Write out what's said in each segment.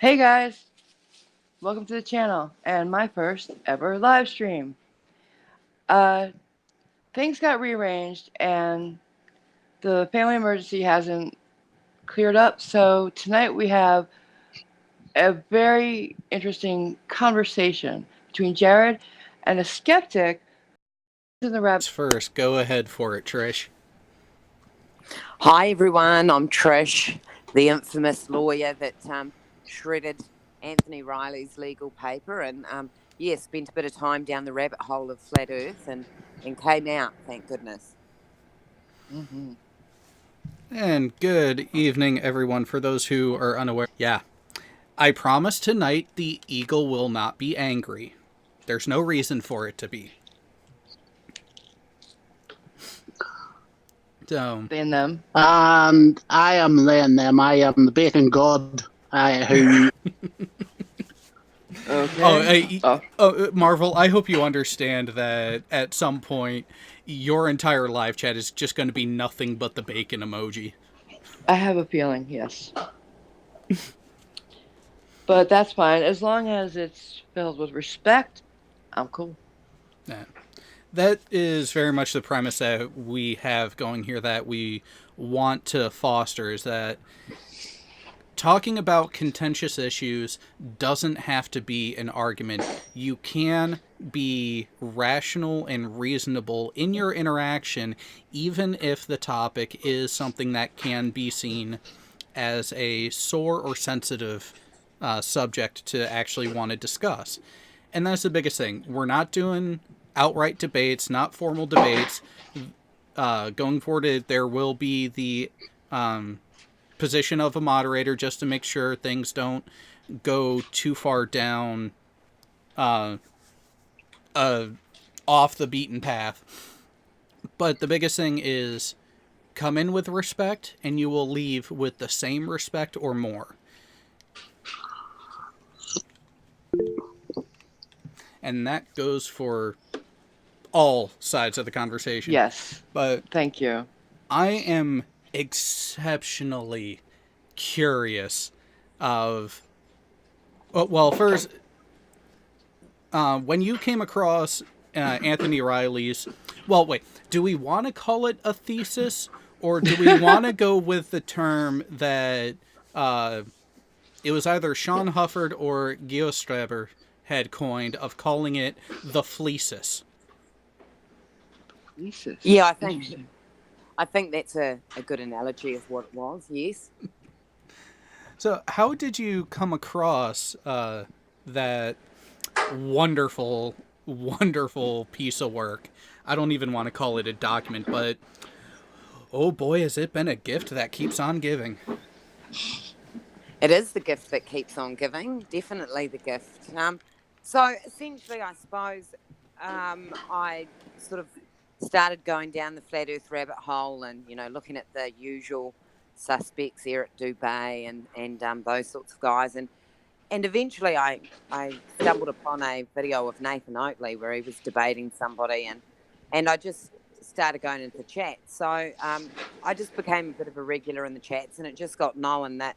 Hey guys, welcome to the channel and my first ever live stream. Uh, Things got rearranged and the family emergency hasn't cleared up, so tonight we have a very interesting conversation between Jared and a skeptic in the rabbit. First, go ahead for it, Trish. Hi everyone, I'm Trish, the infamous lawyer that shredded Anthony Riley's legal paper and spent a bit of time down the rabbit hole of flat earth and came out, thank goodness. Mm-hmm. And good evening, everyone. For those who are unaware, I promise tonight the eagle will not be angry. There's no reason for it to be. So, In them. And I am laying them. I am the bacon god who. Okay. Marvel, I hope you understand that at some point your entire live chat is just going to be nothing but the bacon emoji. I have a feeling, yes. But that's fine. As long as it's filled with respect, I'm cool. Yeah. That is very much the premise that we have going here, that we want to foster, is that talking about contentious issues doesn't have to be an argument. You can be rational and reasonable in your interaction, even if the topic is something that can be seen as a sore or sensitive subject to actually want to discuss. And that's the biggest thing. We're not doing outright debates, not formal debates. Going forward, there will be the position of a moderator just to make sure things don't go too far down off the beaten path. But the biggest thing is come in with respect and you will leave with the same respect or more. And that goes for all sides of the conversation. Yes. But thank you. I am exceptionally curious of... Well, first, when you came across Anthony Riley's... Well, wait. Do we want to call it a thesis? Or do we want to go with the term that it was either Sean Hufford or Geostraber had coined, of calling it the thesis? Thesis. Yeah, I think that's a good analogy of what it was, yes. So how did you come across that wonderful, wonderful piece of work? I don't even want to call it a document, but oh boy, has it been a gift that keeps on giving. It is the gift that keeps on giving, definitely the gift. So essentially, I suppose I sort of started going down the flat earth rabbit hole and, looking at the usual suspects, Eric Dubay and those sorts of guys. And eventually I stumbled upon a video of Nathan Oakley where he was debating somebody and I just started going into the chat. So I just became a bit of a regular in the chats, and it just got known that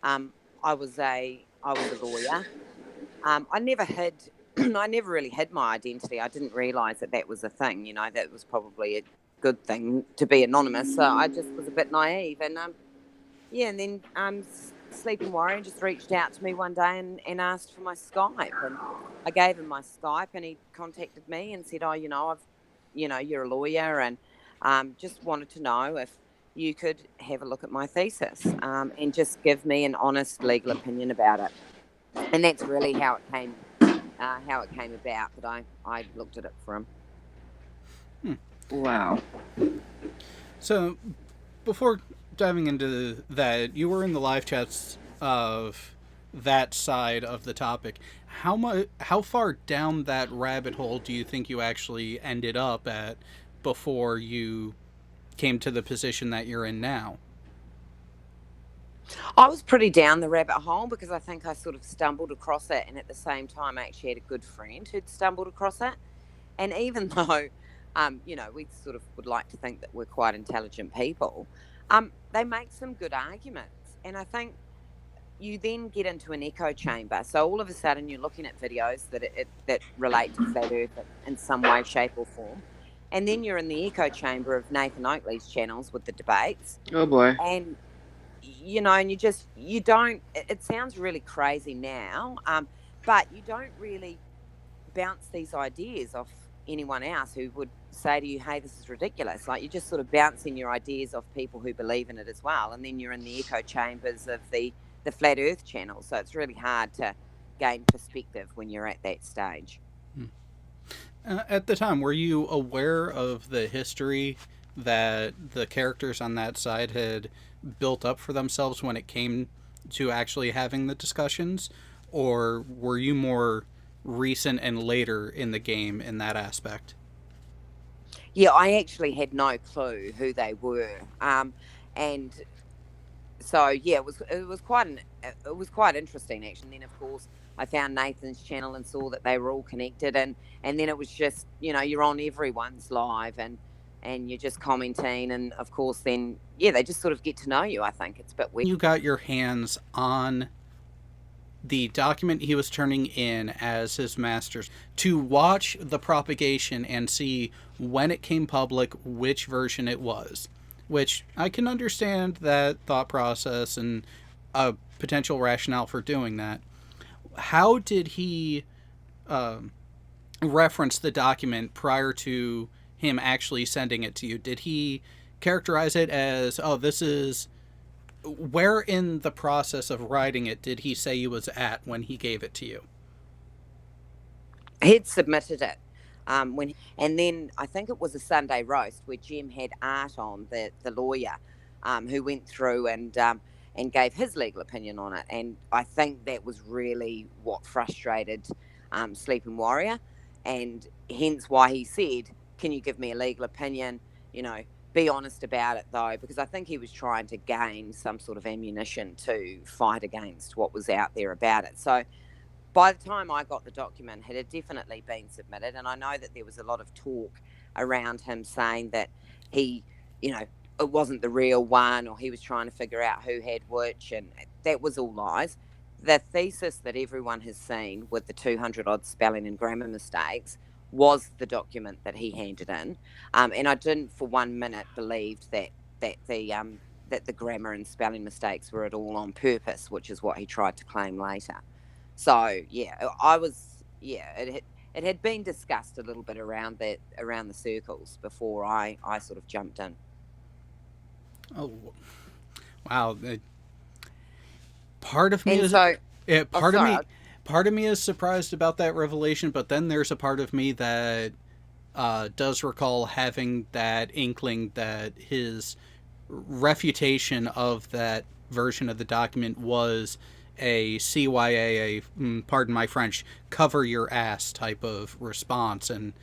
I was a lawyer. I never really hid my identity. I didn't realise that was a thing, that was probably a good thing to be anonymous. So I just was a bit naive. And and then Sleeping Warrior just reached out to me one day and asked for my Skype. And I gave him my Skype and he contacted me and said, you're a lawyer and just wanted to know if you could have a look at my thesis and just give me an honest legal opinion about it. And that's really how it came about, that I looked at it for him. Wow. So, before diving into that, you were in the live chats of that side of the topic. How far down that rabbit hole do you think you actually ended up at before you came to the position that you're in now? I was pretty down the rabbit hole because I think I sort of stumbled across it, and at the same time I actually had a good friend who'd stumbled across it. And even though we sort of would like to think that we're quite intelligent people, they make some good arguments. And I think you then get into an echo chamber. So all of a sudden you're looking at videos that relate to flat Earth in some way, shape, or form, and then you're in the echo chamber of Nathan Oakley's channels with the debates, Oh boy. and and you don't. It sounds really crazy now, but you don't really bounce these ideas off anyone else who would say to you, hey, this is ridiculous. Like, you're just sort of bouncing your ideas off people who believe in it as well, and then you're in the echo chambers of the flat earth channel, so it's really hard to gain perspective when you're at that stage. At the time, were you aware of the history that the characters on that side had built up for themselves when it came to actually having the discussions? Or were you more recent and later in the game in that aspect? Yeah, I actually had no clue who they were, and so yeah, it was quite interesting actually. And then of course I found Nathan's channel and saw that they were all connected, and then it was just, you're on everyone's live, and you're just commenting, and of course then they just sort of get to know you. I think it's a bit weird. You got your hands on the document he was turning in as his master's to watch the propagation and see when it came public which version it was, which I can understand that thought process and a potential rationale for doing that. How did he reference the document prior to him actually sending it to you? Did he characterize it as, oh, this is... Where in the process of writing it did he say he was at when he gave it to you? He'd submitted it, and then I think it was a Sunday roast where Jim had Art on, the lawyer, who went through and gave his legal opinion on it, and I think that was really what frustrated Sleeping Warrior, and hence why he said, "Can you give me a legal opinion? Be honest about it, though," because I think he was trying to gain some sort of ammunition to fight against what was out there about it. So by the time I got the document, it had definitely been submitted, and I know that there was a lot of talk around him saying that he, it wasn't the real one, or he was trying to figure out who had which, and that was all lies. The thesis that everyone has seen with the 200 odd spelling and grammar mistakes was the document that he handed in, and I didn't for 1 minute believe that the grammar and spelling mistakes were at all on purpose, which is what he tried to claim later. So it had been discussed a little bit around the circles before I sort of jumped in. Oh, wow! Part of me And is so, part of me is surprised about that revelation, but then there's a part of me that does recall having that inkling that his refutation of that version of the document was a CYA, pardon my French, cover your ass type of response. And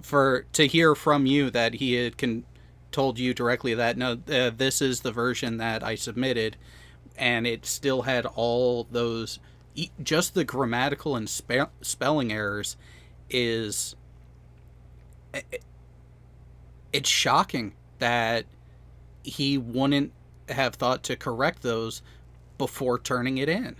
to hear from you that he had told you directly that, no, this is the version that I submitted, and it still had all those, just the grammatical and spelling errors, is... It's shocking that he wouldn't have thought to correct those before turning it in.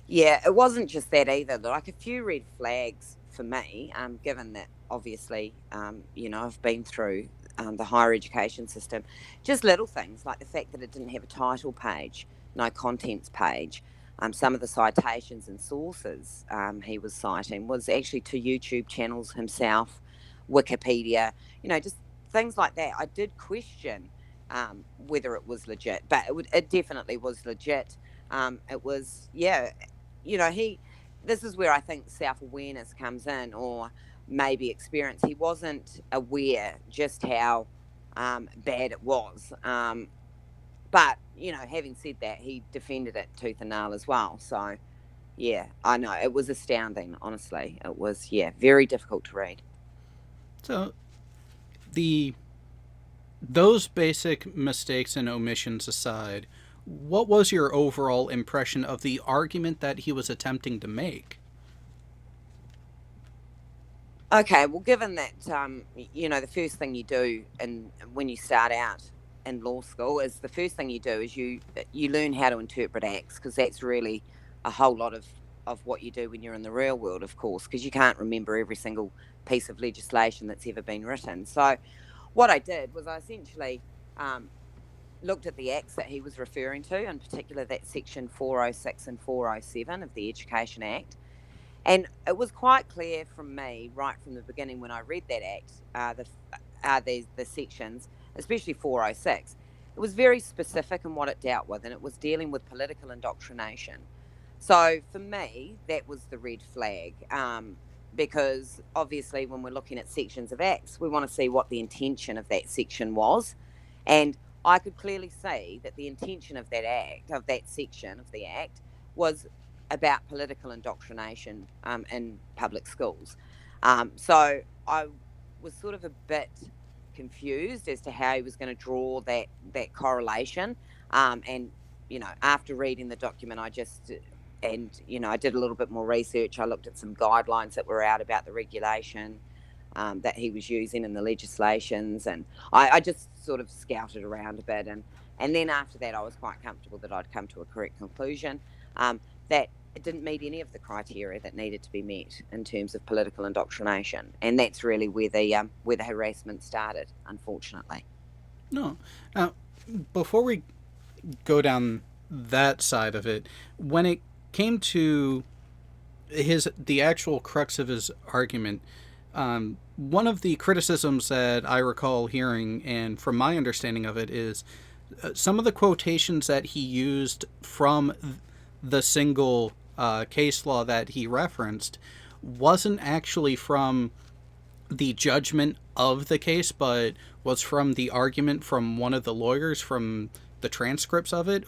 Yeah, it wasn't just that either. Like, a few red flags for me, given that obviously, I've been through the higher education system. Just little things like the fact that it didn't have a title page, no contents page. Some of the citations and sources he was citing was actually to YouTube channels himself, Wikipedia, just things like that. I did question whether it was legit, but it definitely was legit. It was, this is where I think self-awareness comes in, or maybe experience. He wasn't aware just how bad it was. But, having said that, he defended it tooth and nail as well. So, yeah, I know. It was astounding, honestly. It was, very difficult to read. So, those basic mistakes and omissions aside, what was your overall impression of the argument that he was attempting to make? Okay, well, given that, the first thing you do when you start out in law school is the first thing you do is you learn how to interpret acts, because that's really a whole lot of what you do when you're in the real world, of course, because you can't remember every single piece of legislation that's ever been written. So what I did was I essentially looked at the acts that he was referring to, in particular that section 406 and 407 of the Education Act. And it was quite clear from me right from the beginning when I read that act, the sections, especially 406, it was very specific in what it dealt with, and it was dealing with political indoctrination. So for me, that was the red flag, because obviously when we're looking at sections of acts, we want to see what the intention of that section was. And I could clearly see that the intention of that act, of that section of the act, was about political indoctrination in public schools. So I was sort of a bit confused as to how he was going to draw that correlation. And after reading the document, I did a little bit more research. I looked at some guidelines that were out about the regulation that he was using in the legislations, and I just sort of scouted around a bit, and then after that I was quite comfortable that I'd come to a correct conclusion, that it didn't meet any of the criteria that needed to be met in terms of political indoctrination, and that's really where the harassment started, unfortunately. No. Now, before we go down that side of it, when it came to the actual crux of his argument, one of the criticisms that I recall hearing, and from my understanding of it, is some of the quotations that he used from the single case law that he referenced wasn't actually from the judgment of the case, but was from the argument from one of the lawyers, from the transcripts of it.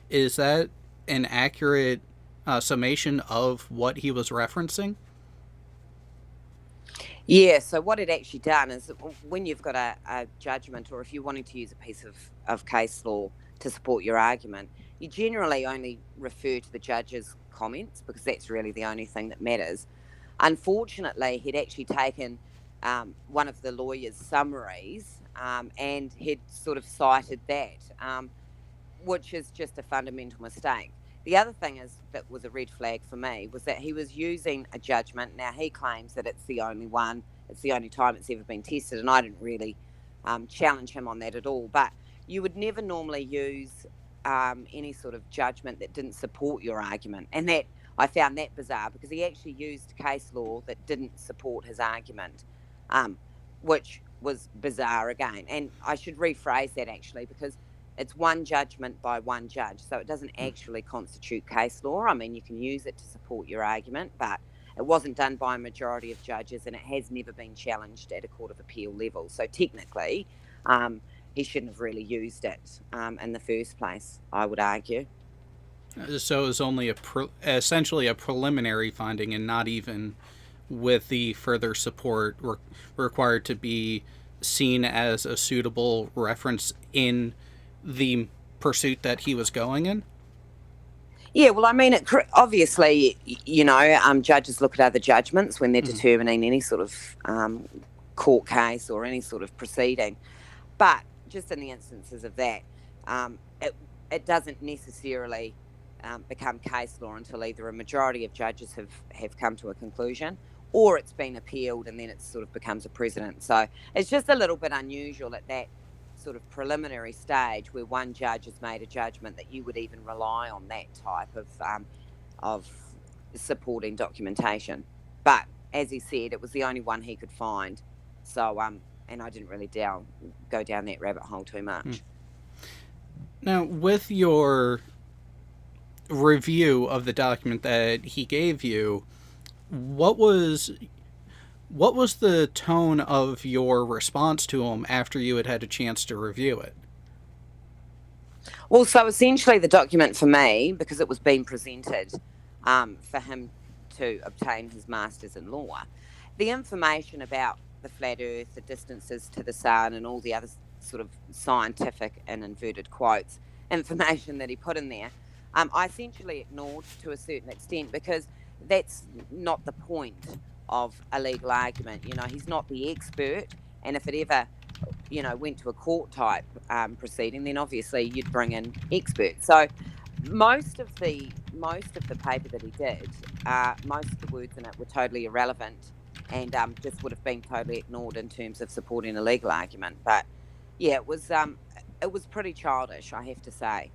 Is that an accurate summation of what he was referencing? Yeah, so what it actually done is when you've got a judgment, or if you're wanting to use a piece of case law to support your argument, you generally only refer to the judge's comments, because that's really the only thing that matters. Unfortunately, he'd actually taken one of the lawyer's summaries and he'd sort of cited that, which is just a fundamental mistake. The other thing that was a red flag for me was that he was using a judgment. Now, he claims that it's the only time it's ever been tested, and I didn't really challenge him on that at all. But you would never normally use any sort of judgment that didn't support your argument. And that I found that bizarre, because he actually used case law that didn't support his argument, which was bizarre again. And I should rephrase that actually, because it's one judgment by one judge, so it doesn't actually constitute case law. I mean, you can use it to support your argument, but it wasn't done by a majority of judges, and it has never been challenged at a Court of Appeal level. So technically, he shouldn't have really used it in the first place, I would argue. So it was only essentially a preliminary finding, and not even with the further support required to be seen as a suitable reference in the pursuit that he was going in? Yeah, well, I mean, obviously, judges look at other judgments when they're determining any sort of court case or any sort of proceeding. But just in the instances of that, it doesn't necessarily become case law until either a majority of judges have come to a conclusion, or it's been appealed and then it sort of becomes a precedent. So it's just a little bit unusual at that sort of preliminary stage where one judge has made a judgment that you would even rely on that type of supporting documentation. But as he said, it was the only one he could find. So and I didn't really go down that rabbit hole too much. Now, with your review of the document that he gave you, what was the tone of your response to him after you had a chance to review it? Well, so essentially the document for me, because it was being presented for him to obtain his master's in law, the information about the flat earth, the distances to the sun, and all the other sort of scientific, and inverted quotes, information that he put in there, I essentially ignored to a certain extent, because that's not the point of a legal argument. He's not the expert, and if it ever went to a court type proceeding, then obviously you'd bring in experts. So most of the paper that he did, most of the words in it were totally irrelevant and just would have been totally ignored in terms of supporting a legal argument. But yeah, it was pretty childish, I have to say.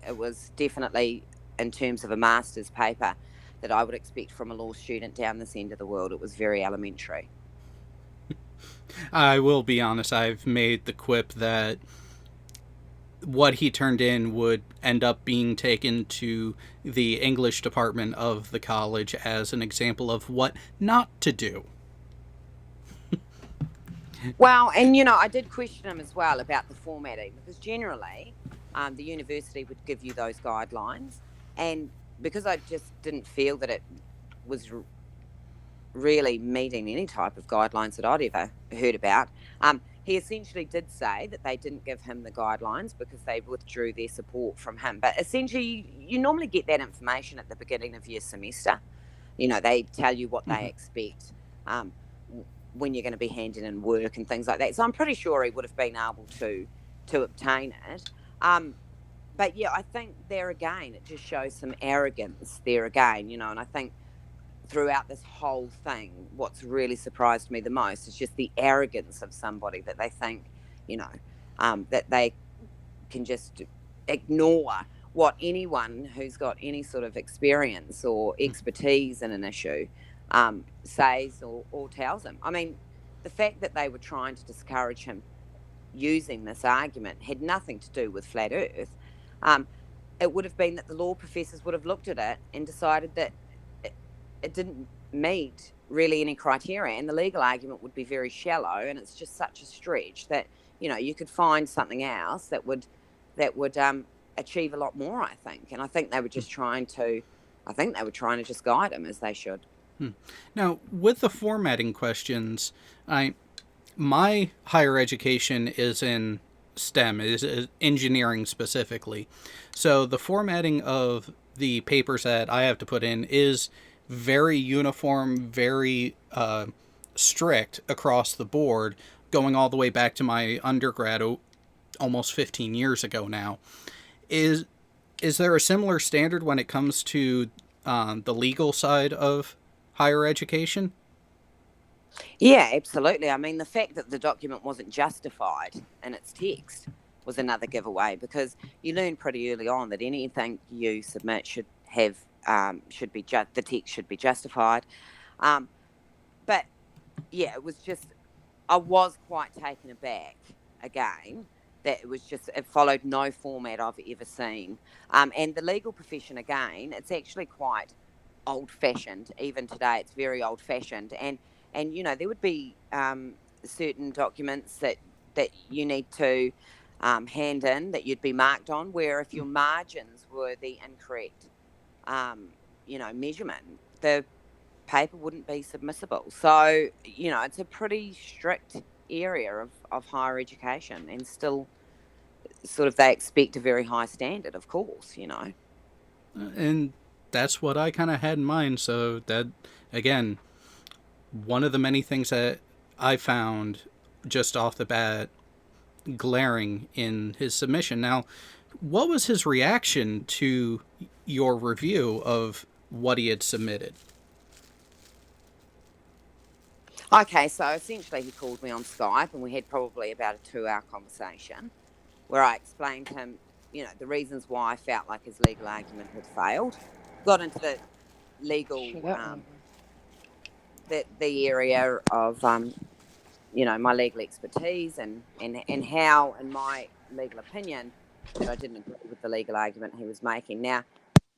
It was definitely, in terms of a master's paper that I would expect from a law student down this end of the world, it was very elementary. I will be honest, I've made the quip that what he turned in would end up being taken to the English department of the college as an example of what not to do. Well, and I did question him as well about the formatting, because generally the university would give you those guidelines, and because I just didn't feel that it was really meeting any type of guidelines that I'd ever heard about, he essentially did say that they didn't give him the guidelines because they withdrew their support from him. But essentially, you normally get that information at the beginning of your semester. They tell you what they expect when you're going to be handing in work and things like that. So I'm pretty sure he would have been able to obtain it. But yeah, I think there again, it just shows some arrogance there again, and I think throughout this whole thing, what's really surprised me the most is just the arrogance of somebody that they think, that they can just ignore what anyone who's got any sort of experience or expertise in an issue says or tells them. I mean, the fact that they were trying to discourage him using this argument had nothing to do with flat earth. It would have been that the law professors would have looked at it and decided that it didn't meet really any criteria, and the legal argument would be very shallow, and it's just such a stretch that you could find something else that would achieve a lot more, I think. And I think they were just trying to just guide him, as they should. Now, with the formatting questions, my higher education is in STEM, is engineering specifically. So the formatting of the papers that I have to put in is very uniform, very strict across the board, going all the way back to my undergrad almost 15 years ago now. Is there a similar standard when it comes to the legal side of higher education? Yeah, absolutely. I mean, the fact that the document wasn't justified in its text was another giveaway, because you learn pretty early on that anything you submit should have the text should be justified. But yeah, I was quite taken aback again that it followed no format I've ever seen. And the legal profession, again, it's actually quite old-fashioned. Even today, it's very old-fashioned. And there would be certain documents that you need to hand in that you'd be marked on, where if your margins were the incorrect measurement, the paper wouldn't be submissible. So it's a pretty strict area of higher education, and still sort of they expect a very high standard, of course. And that's what I kind of had in mind. So that, again, one of the many things that I found just off the bat glaring in his submission. Now, what was his reaction to your review of what he had submitted? Okay, so essentially he called me on Skype, and we had probably about a 2-hour conversation where I explained to him, the reasons why I felt like his legal argument had failed. Got into the legal, the area of, my legal expertise and how, in my legal opinion, that I didn't agree with the legal argument he was making. Now,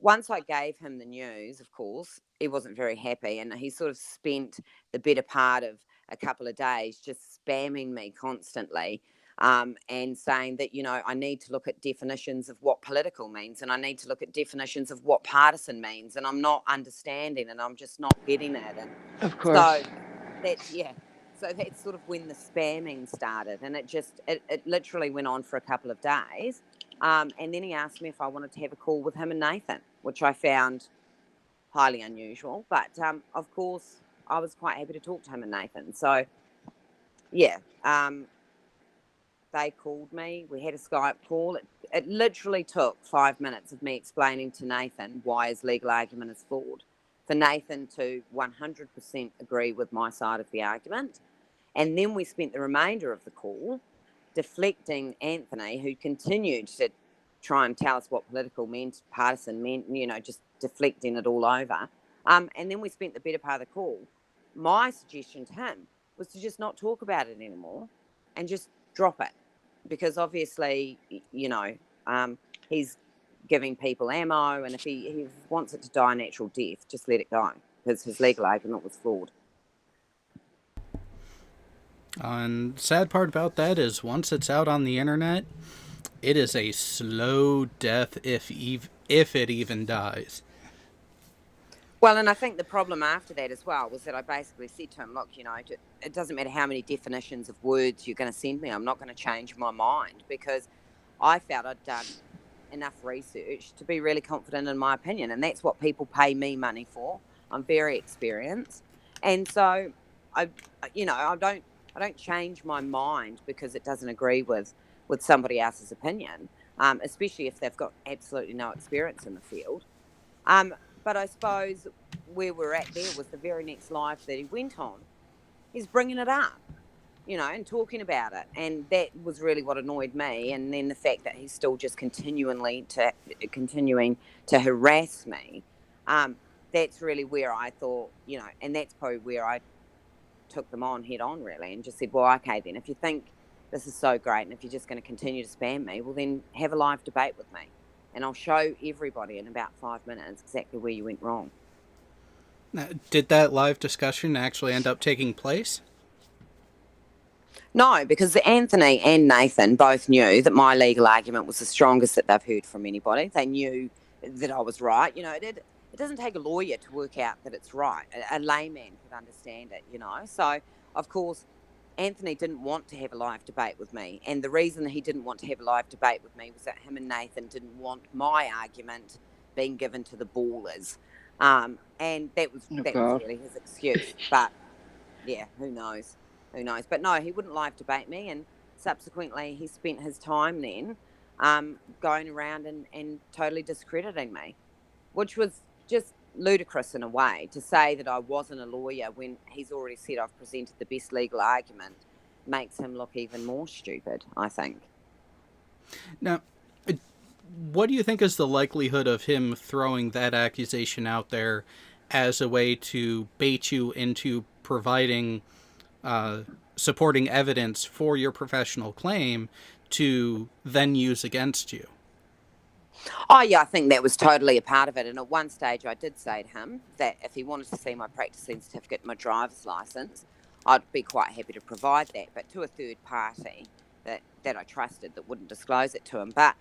once I gave him the news, of course, he wasn't very happy, and he sort of spent the better part of a couple of days just spamming me constantly, and saying that, I need to look at definitions of what political means, and I need to look at definitions of what partisan means, and I'm not understanding, and I'm just not getting it. And Of course. So that's sort of when the spamming started, and it literally went on for a couple of days. And then he asked me if I wanted to have a call with him and Nathan, which I found highly unusual. But, of course, I was quite happy to talk to him and Nathan. So, yeah, they called me. We had a Skype call. It literally took 5 minutes of me explaining to Nathan why his legal argument is flawed, for Nathan to 100% agree with my side of the argument. And then we spent the remainder of the call deflecting Anthony, who continued to try and tell us what political meant, partisan meant, just deflecting it all over. And then we spent the better part of the call. My suggestion to him was to just not talk about it anymore and just drop it, because obviously, he's giving people ammo, and if he wants it to die a natural death, just let it go, because his legal argument was flawed. And sad part about that is once it's out on the internet, it is a slow death if it even dies. Well, and I think the problem after that as well was that I basically said to him, look, it doesn't matter how many definitions of words you're going to send me, I'm not going to change my mind, because I felt I'd done enough research to be really confident in my opinion, and that's what people pay me money for. I'm very experienced, and so I don't change my mind because it doesn't agree with somebody else's opinion, especially if they've got absolutely no experience in the field. But I suppose where we're at there was the very next live that he went on. He's bringing it up, and talking about it. And that was really what annoyed me. And then the fact that he's still just continuing to harass me. That's really where I thought, and that's probably where I took them on head on, really, and just said, well, okay, then if you think this is so great and if you're just going to continue to spam me, well, then have a live debate with me. And I'll show everybody in about 5 minutes exactly where you went wrong. Now, did that live discussion actually end up taking place? No, because Anthony and Nathan both knew that my legal argument was the strongest that they've heard from anybody. They knew that I was right. It doesn't take a lawyer to work out that it's right. A layman could understand it, So, of course, Anthony didn't want to have a live debate with me. And the reason that he didn't want to have a live debate with me was that him and Nathan didn't want my argument being given to the ballers. And that was really his excuse. But, yeah, who knows? But no, he wouldn't live debate me. And subsequently, he spent his time then going around and totally discrediting me, which was just ludicrous in a way, to say that I wasn't a lawyer when he's already said I've presented the best legal argument makes him look even more stupid, I think. Now, what do you think is the likelihood of him throwing that accusation out there as a way to bait you into providing supporting evidence for your professional claim to then use against you? Oh, yeah, I think that was totally a part of it. And at one stage, I did say to him that if he wanted to see my practicing certificate and my driver's license, I'd be quite happy to provide that, but to a third party that I trusted that wouldn't disclose it to him. But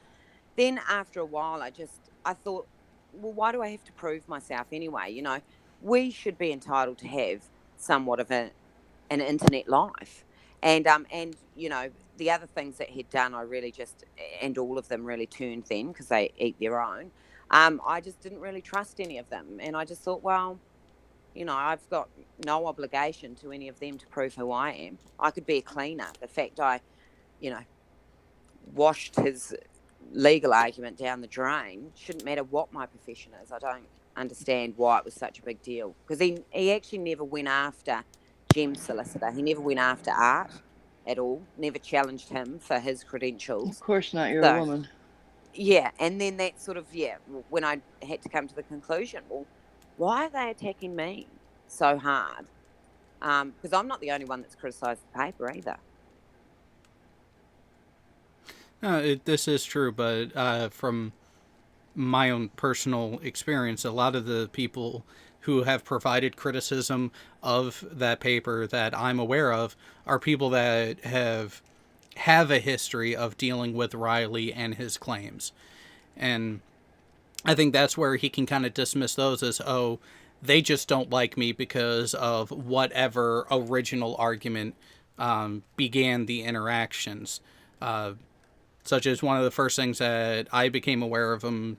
then after a while, I thought, well, why do I have to prove myself anyway? We should be entitled to have somewhat of an internet life. And the other things that he'd done, I really and all of them really turned then, because they eat their own. I just didn't really trust any of them. And I just thought, well, I've got no obligation to any of them to prove who I am. I could be a cleaner. The fact I, washed his legal argument down the drain shouldn't matter what my profession is. I don't understand why it was such a big deal. Because he actually never went after Jim's solicitor. He never went after Art at all, never challenged him for his credentials. Of course not, you're a woman. Yeah, and then that sort of, when I had to come to the conclusion, well, why are they attacking me so hard? Because I'm not the only one that's criticised the paper either. This is true, but from my own personal experience, a lot of the people who have provided criticism of that paper that I'm aware of are people that have a history of dealing with Riley and his claims. And I think that's where he can kind of dismiss those as, oh, they just don't like me because of whatever original argument began the interactions. Such as one of the first things that I became aware of him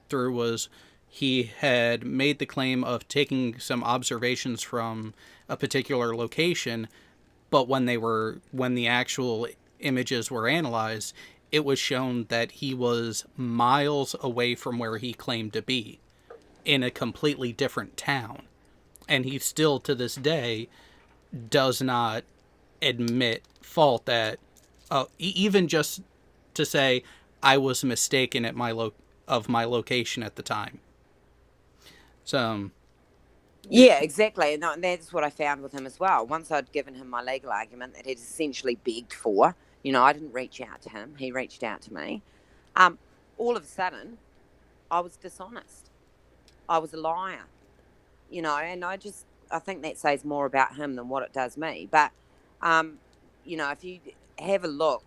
through was he had made the claim of taking some observations from a particular location, but when the actual images were analyzed, it was shown that he was miles away from where he claimed to be, in a completely different town. And he still, to this day, does not admit fault that, even just to say, I was mistaken at of my location at the time. So, Yeah, exactly. And that's what I found with him as well. Once I'd given him my legal argument that he'd essentially begged for, I didn't reach out to him. He reached out to me. All of a sudden, I was dishonest. I was a liar, and I think that says more about him than what it does me. But, if you have a look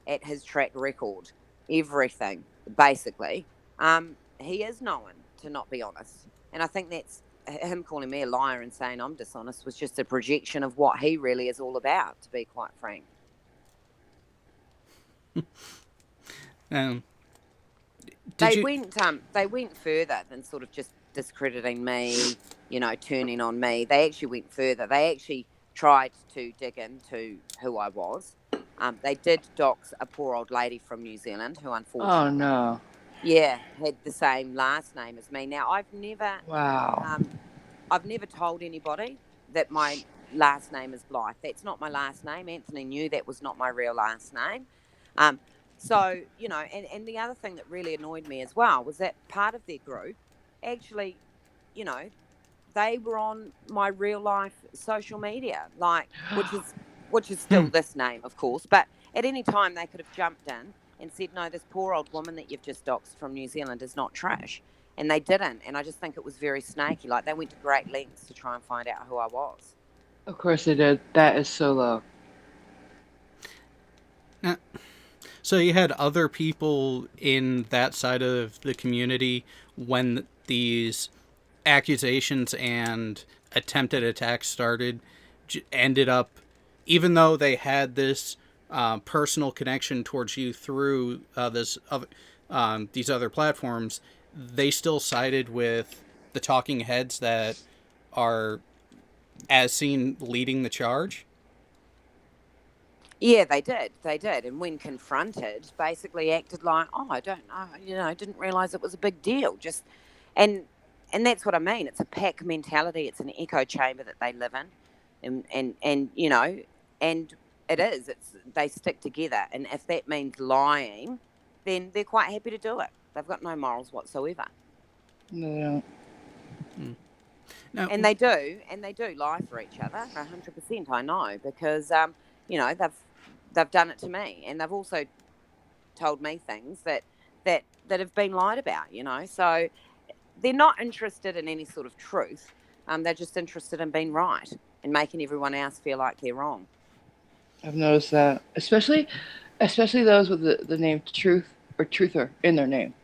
at his track record, everything, basically, he is known to not be honest. And I think that's him calling me a liar and saying I'm dishonest was just a projection of what he really is all about, to be quite frank. They went further than sort of just discrediting me, turning on me. They actually went further. They actually tried to dig into who I was. They did dox a poor old lady from New Zealand who unfortunately, Oh no. Yeah, had the same last name as me. Now, Wow. I've never told anybody that my last name is Blyth. That's not my last name. Anthony knew that was not my real last name. So, and the other thing that really annoyed me as well was that part of their group actually, they were on my real life social media, which is still this name, of course. But at any time they could have jumped in and said, no, this poor old woman that you've just doxed from New Zealand is not Trish. And they didn't. And I just think it was very snaky. Like, they went to great lengths to try and find out who I was. Of course they did. That is so low. So you had other people in that side of the community when these accusations and attempted attacks started, ended up, even though they had this personal connection towards you through these other platforms, they still sided with the talking heads that are, as seen, leading the charge? Yeah, they did. They did. And when confronted, basically acted like, oh, I don't know, didn't realise it was a big deal. Just, and that's what I mean. It's a pack mentality. It's an echo chamber that they live in. And and it is. They stick together. And if that means lying, then they're quite happy to do it. They've got no morals whatsoever. No, they don't. No. And they do lie for each other, 100%. I know, because they've done it to me, and they've also told me things that have been lied about. So they're not interested in any sort of truth. They're just interested in being right and making everyone else feel like they're wrong. I've noticed that, especially those with the name Truth or Truther in their name.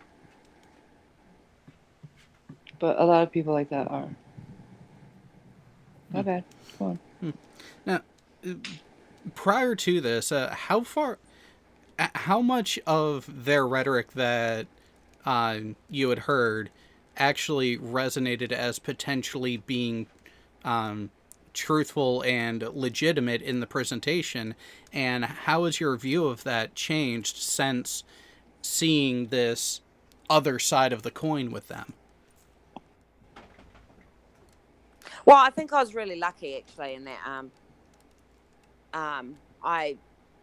But a lot of people like that are. My bad. Go on. Now, prior to this, how much of their rhetoric that you had heard actually resonated as potentially being truthful and legitimate in the presentation, and how has your view of that changed since seeing this other side of the coin with them? Well, I think I was really lucky, actually, in that I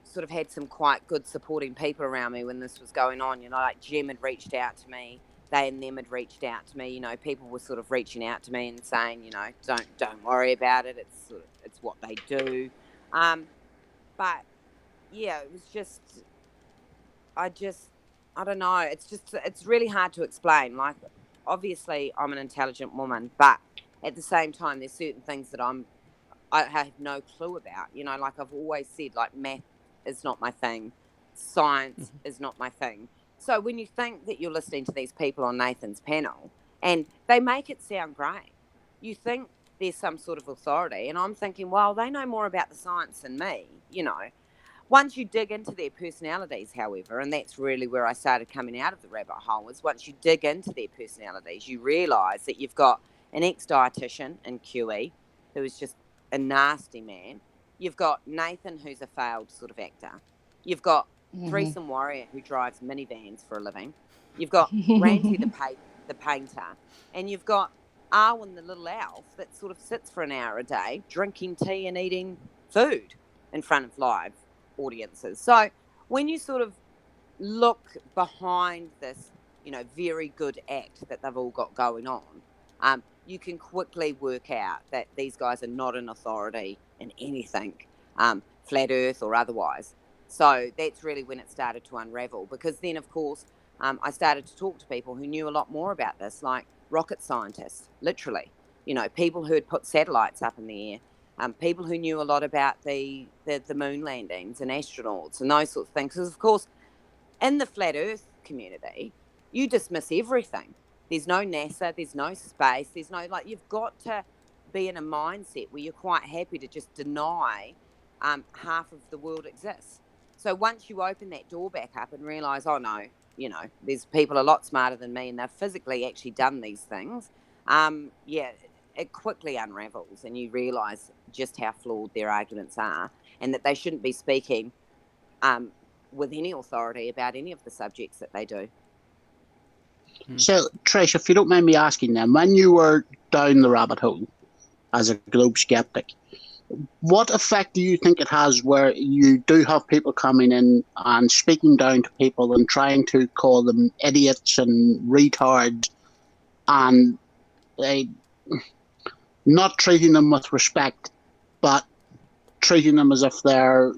sort of had some quite good supporting people around me when this was going on. Like Jem had reached out to me. They and them had reached out to me. People were sort of reaching out to me and saying, don't worry about it. It's what they do. But yeah, it was just, I don't know. It's really hard to explain. Like, obviously I'm an intelligent woman, but at the same time, there's certain things that I have no clue about. Like I've always said, like, math is not my thing. Science is not my thing. So when you think that you're listening to these people on Nathan's panel and they make it sound great, you think there's some sort of authority. And I'm thinking, well, they know more about the science than me, Once you dig into their personalities, however, and that's really where I started coming out of the rabbit hole, is once you dig into their personalities, you realise that you've got an ex-dietitian in QE who is just a nasty man. You've got Nathan, who's a failed sort of actor. You've got Threesome Warrior, who drives minivans for a living. You've got Ranty the painter. And you've got Arwen the little elf that sort of sits for an hour a day drinking tea and eating food in front of live audiences. So when you sort of look behind this, very good act that they've all got going on, you can quickly work out that these guys are not an authority in anything, flat earth or otherwise. So that's really when it started to unravel, because then, of course, I started to talk to people who knew a lot more about this, like rocket scientists, literally, people who had put satellites up in the air, people who knew a lot about the moon landings and astronauts and those sorts of things. Because, of course, in the flat earth community, you dismiss everything. There's no NASA, there's no space, there's no, you've got to be in a mindset where you're quite happy to just deny half of the world exists. So once you open that door back up and realise, oh no, there's people a lot smarter than me and they've physically actually done these things, it quickly unravels and you realise just how flawed their arguments are and that they shouldn't be speaking with any authority about any of the subjects that they do. So, Trish, if you don't mind me asking then, when you were down the rabbit hole as a globe skeptic, what effect do you think it has where you do have people coming in and speaking down to people and trying to call them idiots and retards and not treating them with respect, but treating them as if they're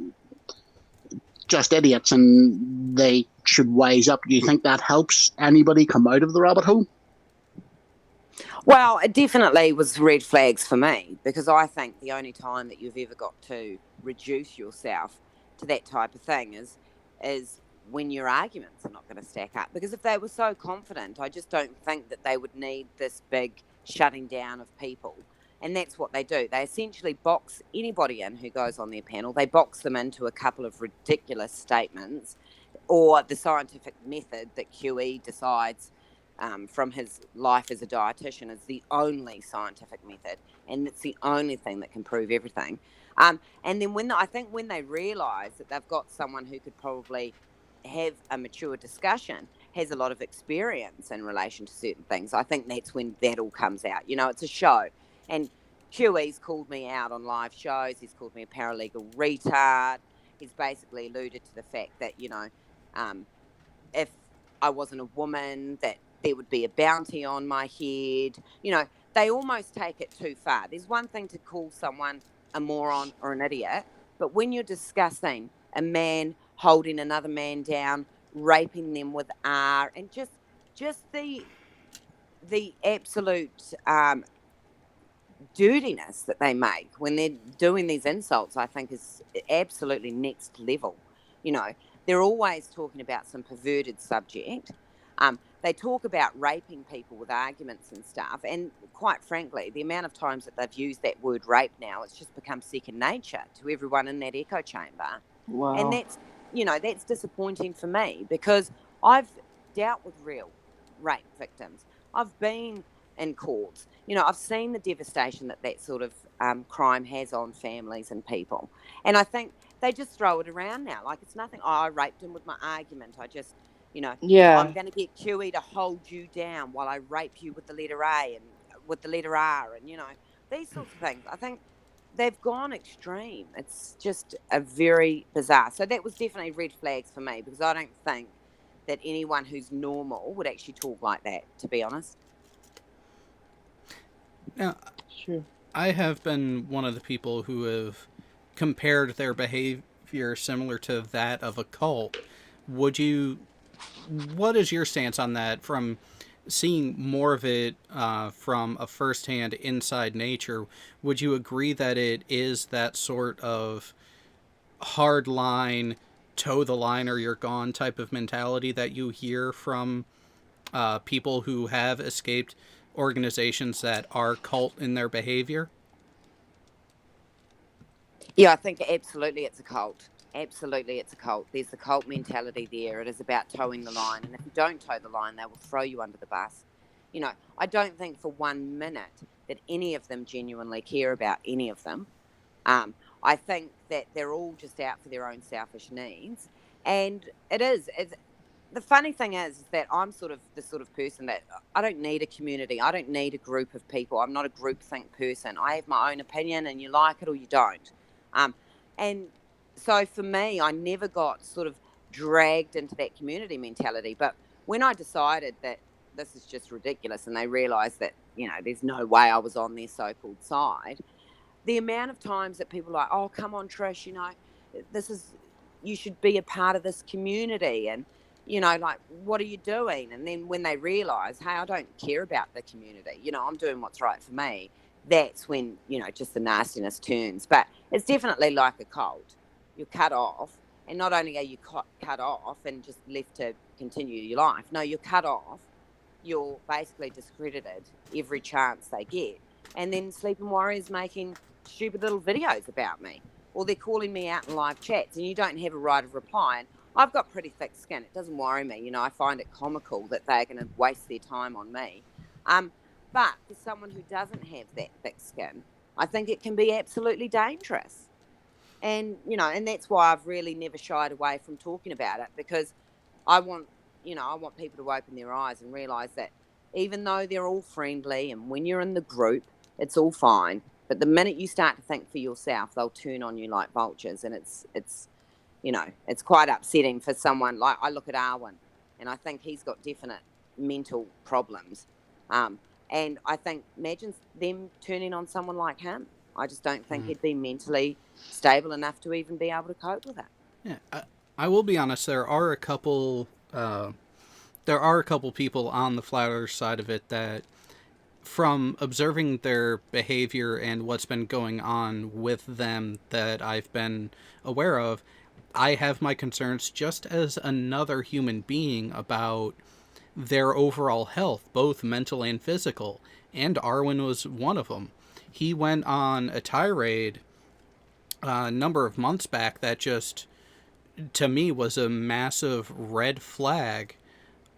just idiots and they should wise up? Do you think that helps anybody come out of the rabbit hole? Well, it definitely was red flags for me, because I think the only time that you've ever got to reduce yourself to that type of thing is when your arguments are not going to stack up. Because if they were so confident, I just don't think that they would need this big shutting down of people. And that's what they do. They essentially box anybody in who goes on their panel. They box them into a couple of ridiculous statements or the scientific method that QE decides from his life as a dietitian is the only scientific method, and it's the only thing that can prove everything. And then when they realise that they've got someone who could probably have a mature discussion, has a lot of experience in relation to certain things, I think that's when that all comes out. It's a show. And QE's called me out on live shows. He's called me a paralegal retard. He's basically alluded to the fact that, if I wasn't a woman, that there would be a bounty on my head. They almost take it too far. There's one thing to call someone a moron or an idiot, but when you're discussing a man holding another man down, raping them with R, and just the absolute dirtiness that they make when they're doing these insults, I think is absolutely next level. They're always talking about some perverted subject. They talk about raping people with arguments and stuff. And quite frankly, the amount of times that they've used that word rape now, it's just become second nature to everyone in that echo chamber. Wow. And that's disappointing for me, because I've dealt with real rape victims. I've been in courts. I've seen the devastation that sort of crime has on families and people. And I think they just throw it around now like it's nothing. Oh, I raped him with my argument. I just, Yeah. I'm going to get QE to hold you down while I rape you with the letter A and with the letter R and, these sorts of things. I think they've gone extreme. It's just a very bizarre. So that was definitely red flags for me, because I don't think that anyone who's normal would actually talk like that, to be honest. Now, Sure. I have been one of the people who have compared their behavior similar to that of a cult. What is your stance on that, from seeing more of it from a first-hand inside nature? Would you agree that it is that sort of hard line, toe the line or you're gone type of mentality that you hear from people who have escaped organizations that are cult in their behavior? Yeah, I think absolutely it's a cult. Absolutely it's a cult. There's the cult mentality there. It is about towing the line. And if you don't toe the line, they will throw you under the bus. I don't think for 1 minute that any of them genuinely care about any of them. I think that they're all just out for their own selfish needs. And it's the funny thing is that I'm sort of the sort of person that I don't need a community. I don't need a group of people. I'm not a groupthink person. I have my own opinion, and you like it or you don't. And so for me, I never got sort of dragged into that community mentality. But when I decided that this is just ridiculous, and they realised that, there's no way I was on their so-called side, the amount of times that people are like, oh, come on, Trish, you should be a part of this community. And, like, what are you doing? And then when they realise, hey, I don't care about the community, I'm doing what's right for me, that's when, just the nastiness turns. But it's definitely like a cold. You're cut off. And not only are you cut off and just left to continue your life, no, you're cut off. You're basically discredited every chance they get. And then Sleeping Warriors making stupid little videos about me, or they're calling me out in live chats, and you don't have a right of reply. And I've got pretty thick skin. It doesn't worry me. I find it comical that they're going to waste their time on me. But for someone who doesn't have that thick skin, I think it can be absolutely dangerous. And, and that's why I've really never shied away from talking about it, because I want people to open their eyes and realise that even though they're all friendly and when you're in the group, it's all fine. But the minute you start to think for yourself, they'll turn on you like vultures. And it's quite upsetting for someone. Like, I look at Arwen, and I think he's got definite mental problems. And I think, imagine them turning on someone like him. I just don't think he'd be mentally stable enough to even be able to cope with it. Yeah, I will be honest. There are a couple people on the Flat Earth side of it that, from observing their behavior and what's been going on with them that I've been aware of, I have my concerns just as another human being about their overall health, both mental and physical. And Arwen was one of them. He went on a tirade a number of months back that just, to me, was a massive red flag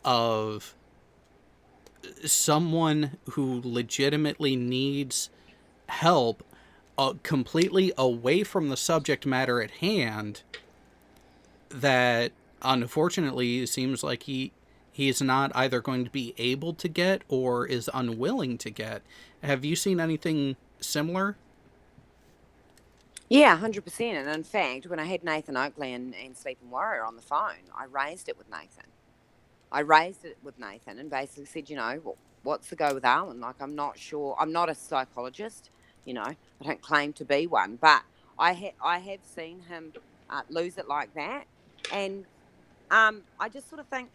of someone who legitimately needs help, completely away from the subject matter at hand, that unfortunately seems like he's not either going to be able to get or is unwilling to get. Have you seen anything similar? Yeah, 100%. And in fact, when I had Nathan Oakley and Sleeping Warrior on the phone, I raised it with Nathan. And basically said, what's the go with Arwen? Like, I'm not sure. I'm not a psychologist, I don't claim to be one, but I have seen him lose it like that. And I just sort of think,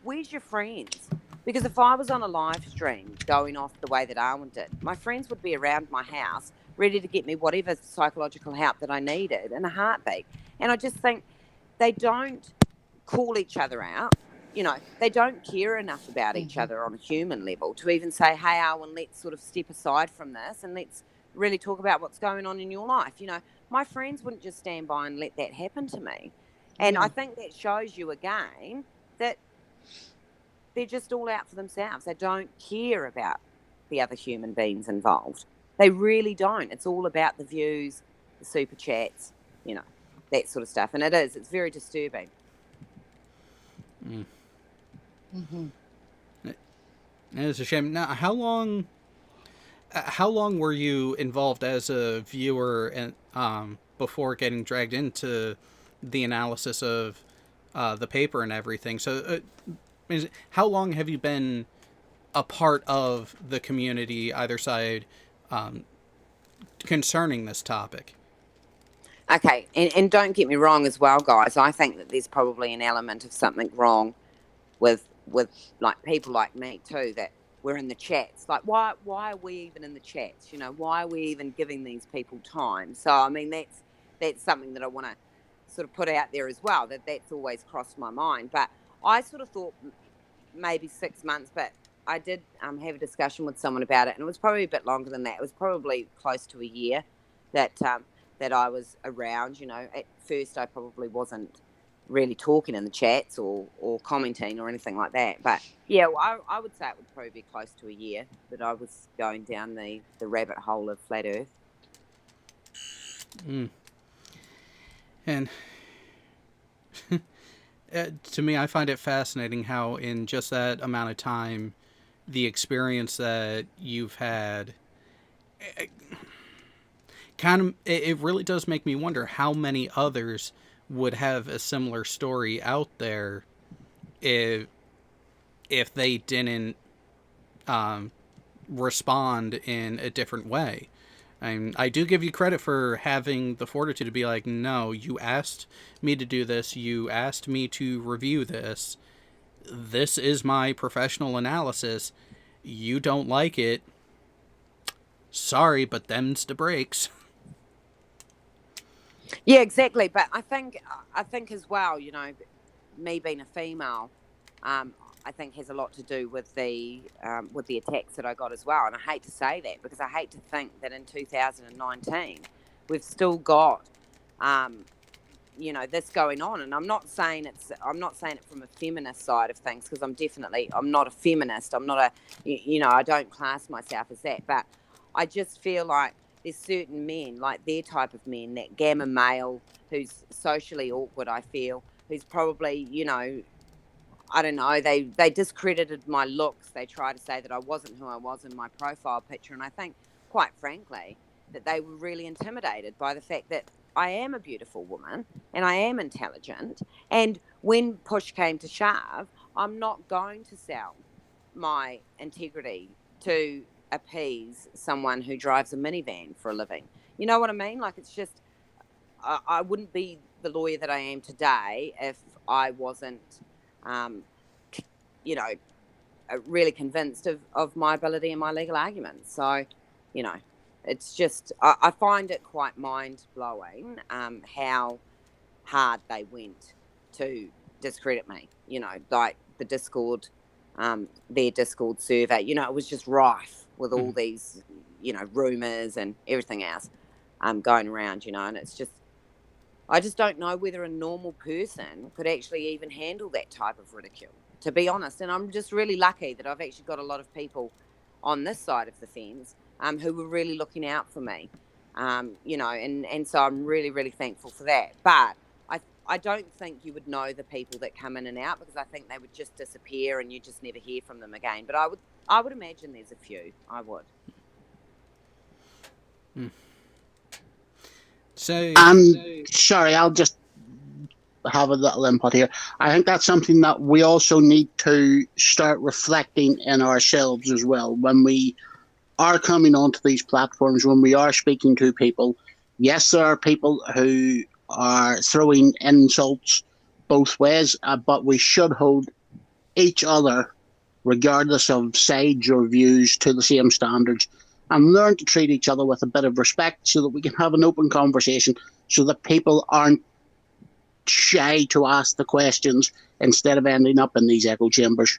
where's your friends? Because if I was on a live stream going off the way that Arwen did, my friends would be around my house ready to get me whatever psychological help that I needed in a heartbeat. And I just think they don't call each other out. They don't care enough about each other on a human level to even say, hey, Arwen, let's sort of step aside from this and let's really talk about what's going on in your life. My friends wouldn't just stand by and let that happen to me. And I think that shows you again that they're just all out for themselves. They don't care about the other human beings involved. They really don't. It's all about the views, the super chats, that sort of stuff. And it's very disturbing. It's a shame. Now, how long were you involved as a viewer and before getting dragged into the analysis of the paper and everything? So how long have you been a part of the community, either side, concerning this topic? Okay, and don't get me wrong as well, guys. I think that there's probably an element of something wrong with like people like me too, that we're in the chats. Like, why are we even in the chats? Why are we even giving these people time? So I mean, that's something that I want to sort of put out there as well. That's always crossed my mind. But I sort of thought maybe 6 months, but I did have a discussion with someone about it, and it was probably a bit longer than that. It was probably close to a year that I was around. At first I probably wasn't really talking in the chats or commenting or anything like that. But yeah, well, I would say it would probably be close to a year that I was going down the rabbit hole of Flat Earth. And to me, I find it fascinating how in just that amount of time, the experience that you've had, it really does make me wonder how many others would have a similar story out there if they didn't um, respond in a different way. I do give you credit for having the fortitude to be like, no, you asked me to do this. You asked me to review this. This is my professional analysis. You don't like it. Sorry, but them's the breaks. Yeah, exactly. But I think as well, me being a female, I think has a lot to do with the attacks that I got as well. And I hate to say that because I hate to think that in 2019 we've still got this going on. And I'm not saying it from a feminist side of things, because I'm not a feminist. I'm not I don't class myself as that. But I just feel like there's certain men, like their type of men, that gamma male who's socially awkward, I feel, who's probably, I don't know, they discredited my looks. They try to say that I wasn't who I was in my profile picture. And I think, quite frankly, that they were really intimidated by the fact that I am a beautiful woman and I am intelligent. And when push came to shove, I'm not going to sell my integrity to appease someone who drives a minivan for a living. You know what I mean? Like, it's just, I wouldn't be the lawyer that I am today if I wasn't, um, really convinced of my ability and my legal arguments. So, it's just, I find it quite mind-blowing how hard they went to discredit me, like the Discord, their Discord survey, it was just rife with all these, rumours and everything else going around, and it's just, I just don't know whether a normal person could actually even handle that type of ridicule, to be honest. And I'm just really lucky that I've actually got a lot of people on this side of the fence who were really looking out for me, and so I'm really, really thankful for that. But I don't think you would know the people that come in and out, because I think they would just disappear and you just never hear from them again. But I would imagine there's a few. I would. So, Sorry, I'll just have a little input here. I think that's something that we also need to start reflecting in ourselves as well. When we are coming onto these platforms, when we are speaking to people, yes, there are people who are throwing insults both ways, but we should hold each other, regardless of sides or views, to the same standards, and learn to treat each other with a bit of respect so that we can have an open conversation, so that people aren't shy to ask the questions instead of ending up in these echo chambers.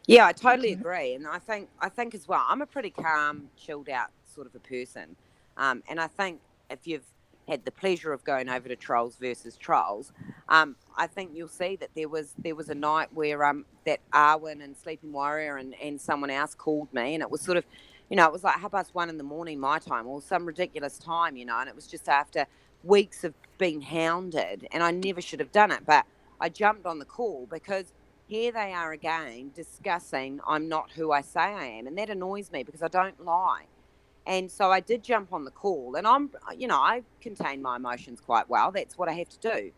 Yeah, I totally agree. And I think as well, I'm a pretty calm, chilled out sort of a person. And I think if you've had the pleasure of going over to Trolls versus Trolls, I think you'll see that there was a night where that Arwen and Sleeping Warrior and someone else called me, and it was sort of, it was like 1:30 a.m. my time, or some ridiculous time, and it was just after weeks of being hounded, and I never should have done it, but I jumped on the call because here they are again discussing I'm not who I say I am, and that annoys me because I don't lie. And so I did jump on the call, and I contain my emotions quite well. That's what I have to do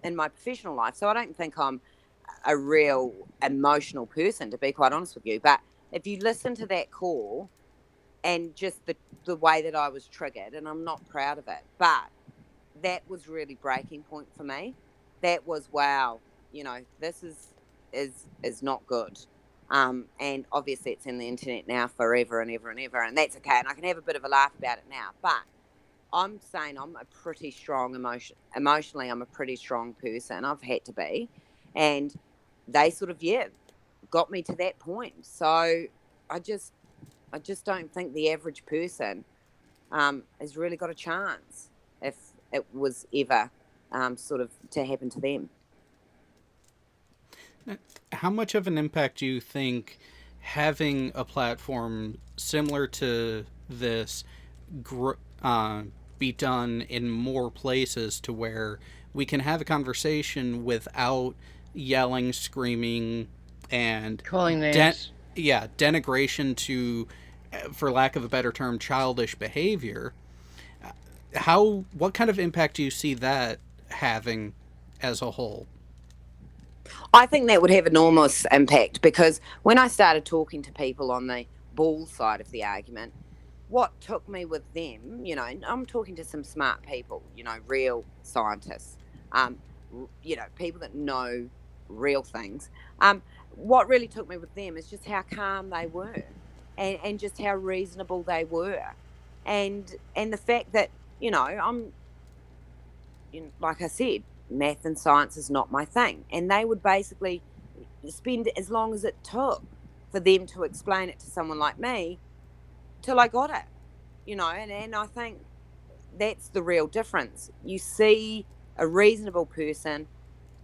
in my professional life. So I don't think I'm a real emotional person, to be quite honest with you. But if you listen to that call and just the way that I was triggered, and I'm not proud of it, but that was really breaking point for me. That was, wow, this is not good. And obviously it's in the internet now forever and ever and ever, and that's okay. And I can have a bit of a laugh about it now, but I'm saying I'm a pretty strong emotionally, I'm a pretty strong person. I've had to be, and they sort of, got me to that point. So I just don't think the average person has really got a chance if it was ever sort of to happen to them. how much of an impact do you think having a platform similar to this be done in more places to where we can have a conversation without yelling, screaming, and Calling names. denigration to, for lack of a better term, childish behavior. What kind of impact do you see that having as a whole? I think that would have enormous impact, because when I started talking to people on the ball side of the argument, what took me with them, I'm talking to some smart people, real scientists, people that know real things. What really took me with them is just how calm they were, and just how reasonable they were. And the fact that, I'm, like I said, math and science is not my thing. And they would basically spend as long as it took for them to explain it to someone like me till I got it, and I think that's the real difference. You see a reasonable person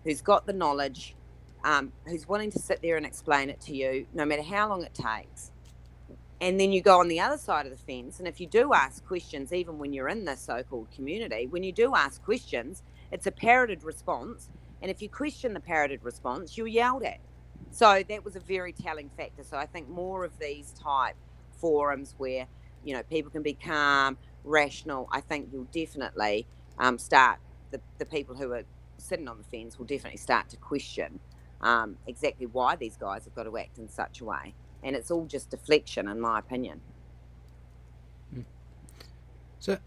who's got the knowledge, who's willing to sit there and explain it to you, no matter how long it takes. And then you go on the other side of the fence, and if you do ask questions, even when you're in this so-called community, when you do ask questions, it's a parroted response. And if you question the parroted response, you're yelled at. So that was a very telling factor. So I think more of these type forums where, people can be calm, rational, I think you'll definitely start, the people who are sitting on the fence will definitely start to question exactly why these guys have got to act in such a way. And it's all just deflection, in my opinion. So,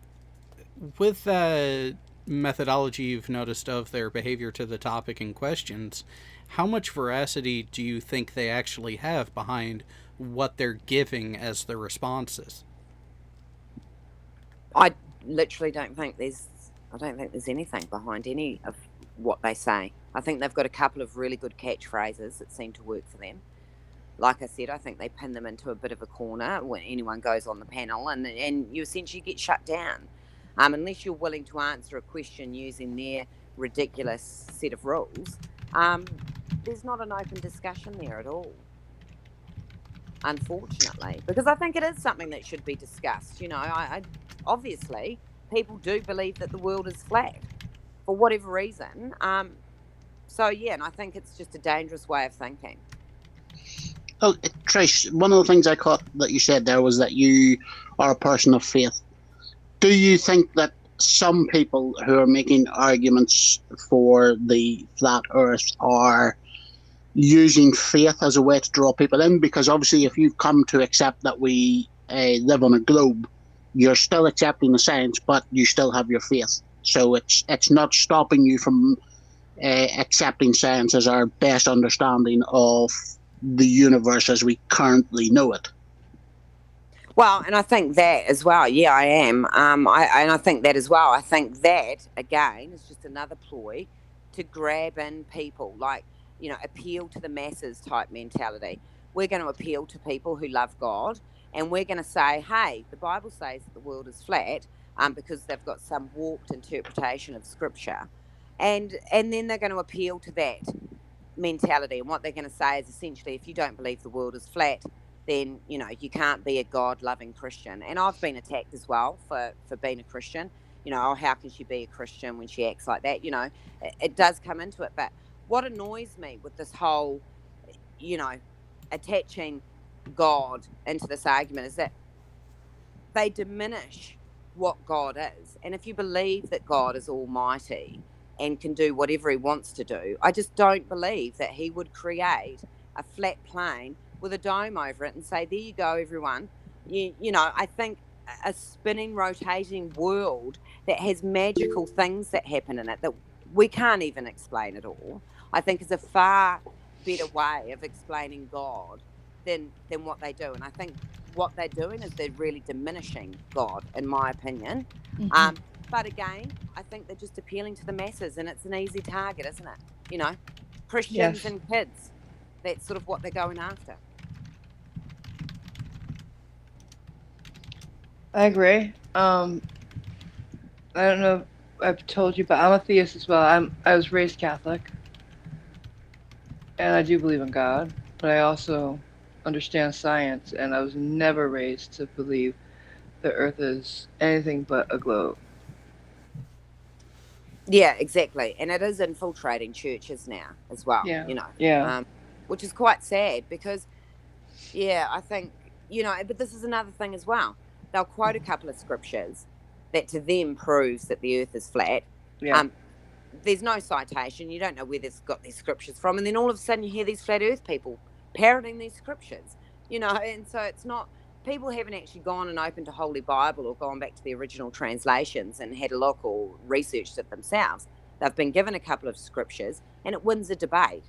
with that methodology you've noticed of their behavior to the topic in questions, how much veracity do you think they actually have behind what they're giving as their responses? I literally don't think there's anything behind any of what they say. I think they've got a couple of really good catchphrases that seem to work for them. Like I said, I think they pin them into a bit of a corner when anyone goes on the panel, and you essentially get shut down. Unless you're willing to answer a question using their ridiculous set of rules, there's not an open discussion there at all, unfortunately, because I think it is something that should be discussed. I obviously, people do believe that the world is flat for whatever reason. So, yeah, and I think it's just a dangerous way of thinking. Oh, Trish, one of the things I caught that you said there was that you are a person of faith. Do you think that some people who are making arguments for the flat Earth are using faith as a way to draw people in? Because obviously, if you've come to accept that we live on a globe, you're still accepting the science, but you still have your faith. So it's not stopping you from accepting science as our best understanding of the universe as we currently know it. Well, and I think that as well. Yeah, I am. I think that as well. I think that, again, is just another ploy to grab in people, like, appeal to the masses type mentality. We're going to appeal to people who love God, and we're going to say, hey, the Bible says that the world is flat, because they've got some warped interpretation of Scripture. And then they're going to appeal to that mentality, and what they're going to say is essentially, if you don't believe the world is flat, then you can't be a God-loving Christian. And I've been attacked as well for being a Christian. Oh, how can she be a Christian when she acts like that? It does come into it. But what annoys me with this whole attaching God into this argument is that they diminish what God is. And if you believe that God is almighty and can do whatever he wants to do, I just don't believe that he would create a flat plane with a dome over it and say, there you go, everyone. I think a spinning, rotating world that has magical things that happen in it that we can't even explain at all, I think is a far better way of explaining God than what they do. And I think what they're doing is they're really diminishing God, in my opinion. Mm-hmm. But again, I think they're just appealing to the masses, and it's an easy target, isn't it? Christians and kids. That's sort of what they're going after. I agree. I don't know if I've told you, but I'm a theist as well. I was raised Catholic, and I do believe in God, but I also understand science, and I was never raised to believe the Earth is anything but a globe. Yeah, exactly. And it is infiltrating churches now as well, Yeah. Yeah. which is quite sad because, yeah, I think, but this is another thing as well. They'll quote a couple of scriptures that to them proves that the earth is flat. Yeah. Um, there's no citation. You don't know where they've got these scriptures from. And then all of a sudden you hear these flat earth people parroting these scriptures, and so it's not, people haven't actually gone and opened a Holy Bible or gone back to the original translations and had a look or researched it themselves. They've been given a couple of scriptures and it wins a debate.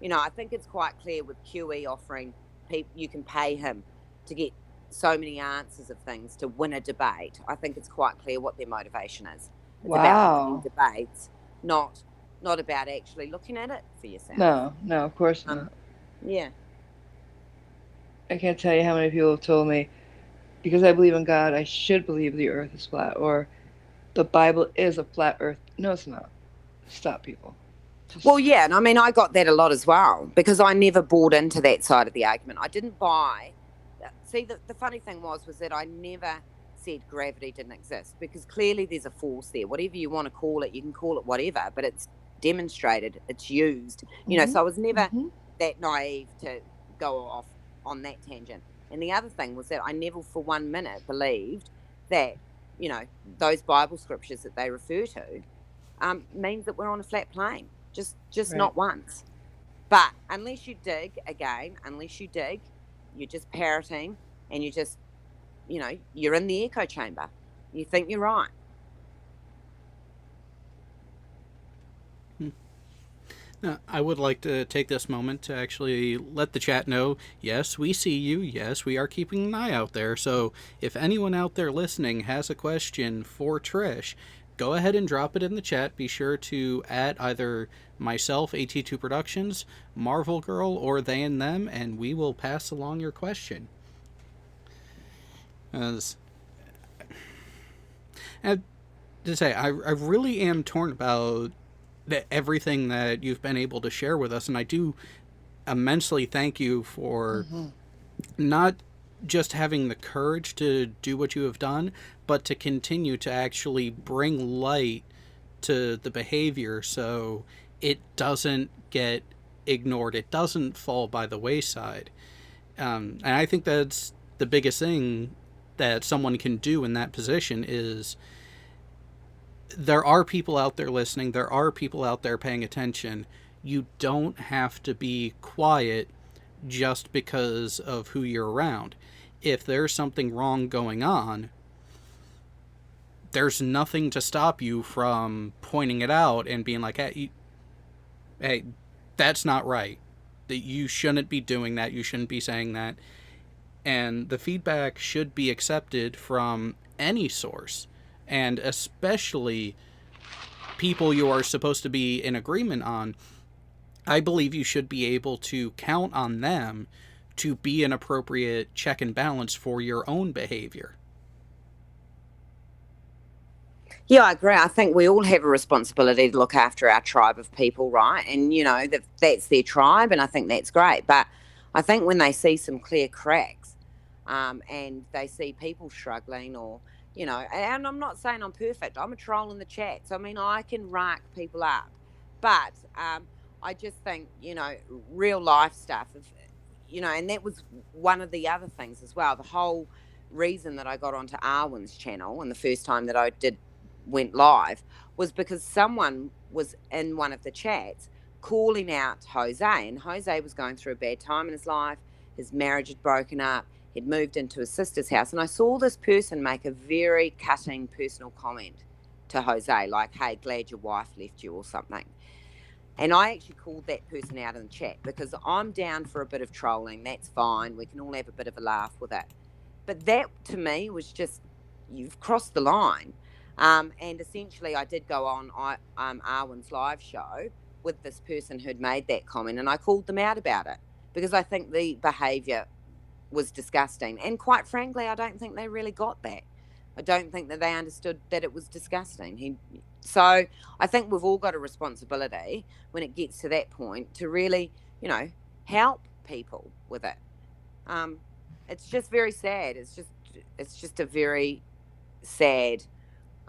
I think it's quite clear with QE offering people, you can pay him to get so many answers of things to win a debate. I think it's quite clear what their motivation is. It's about winning debates, not about actually looking at it for yourself. No, of course not. Yeah. I can't tell you how many people have told me, because I believe in God, I should believe the earth is flat, or the Bible is a flat earth. No, it's not. Stop, people. Well, yeah, and I mean, I got that a lot as well, because I never bought into that side of the argument. I didn't buy. See, the funny thing was that I never said gravity didn't exist, because clearly there's a force there. Whatever you want to call it, you can call it whatever, but it's demonstrated, it's used. So I was never that naive to go off on that tangent. And the other thing was that I never for 1 minute believed that, those Bible scriptures that they refer to means that we're on a flat plane. Just Right. not once. But unless you dig, you're just parroting, and you just, you're in the echo chamber. You think you're right. Now, I would like to take this moment to actually let the chat know, yes, we see you. Yes, we are keeping an eye out there. So if anyone out there listening has a question for Trish, go ahead and drop it in the chat. Be sure to add either myself, AT2 Productions, Marvel Girl, or they and them, and we will pass along your question. As and to say, I really am torn about everything that you've been able to share with us, and I do immensely thank you for not just having the courage to do what you have done, but to continue to actually bring light to the behavior so it doesn't get ignored, it doesn't fall by the wayside. And I think that's the biggest thing that someone can do in that position is there are people out there listening, there are people out there paying attention. You don't have to be quiet just because of who you're around. If there's something wrong going on, there's nothing to stop you from pointing it out and being like, hey, that's not right. That you shouldn't be doing that. You shouldn't be saying that. And the feedback should be accepted from any source, and especially people you are supposed to be in agreement on. I believe you should be able to count on them to be an appropriate check and balance for your own behavior. Yeah, I agree. I think we all have a responsibility to look after our tribe of people, right? And, that's their tribe, and I think that's great. But I think when they see some clear cracks and they see people struggling or, and I'm not saying I'm perfect. I'm a troll in the chat. So, I mean, I can rack people up. But I just think, real life stuff, and that was one of the other things as well. The whole reason that I got onto Arwen's channel and the first time that I went live was because someone was in one of the chats calling out Jose, and Jose was going through a bad time in his life. His marriage had broken up. He'd moved into his sister's house, and I saw this person make a very cutting personal comment to Jose, like, hey, glad your wife left you or something. And I actually called that person out in the chat because I'm down for a bit of trolling. That's fine. We can all have a bit of a laugh with it. But that, to me, was just, you've crossed the line. And essentially, I did go on Arwen's live show with this person who'd made that comment, and I called them out about it because I think the behaviour was disgusting. And quite frankly, I don't think they really got that. I don't think that they understood that it was disgusting. So I think we've all got a responsibility when it gets to that point to really, help people with it. It's just very sad. It's just a very sad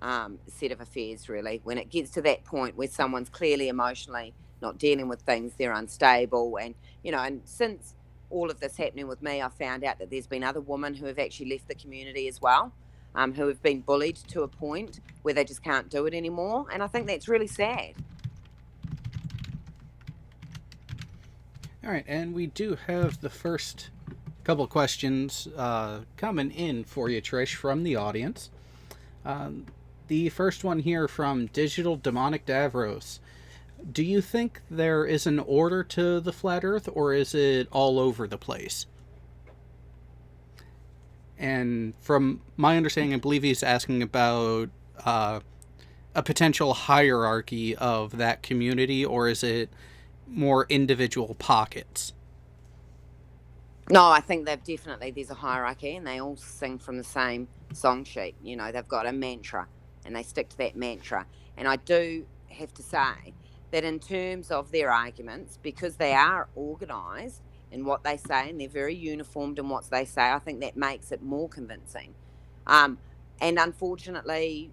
set of affairs, really. When it gets to that point where someone's clearly emotionally not dealing with things, they're unstable. And, and since all of this happening with me, I found out that there's been other women who have actually left the community as well, who have been bullied to a point where they just can't do it anymore. And I think that's really sad. All right, and we do have the first couple questions coming in for you, Trish, from the audience. The first one here from Digital Demonic Davros. Do you think there is an order to the flat Earth, or is it all over the place? And from my understanding, I believe he's asking about a potential hierarchy of that community, or is it more individual pockets? No, I think there's a hierarchy, and they all sing from the same song sheet. They've got a mantra and they stick to that mantra. And I do have to say that in terms of their arguments, because they are organised in what they say and they're very uniformed in what they say, I think that makes it more convincing. And unfortunately,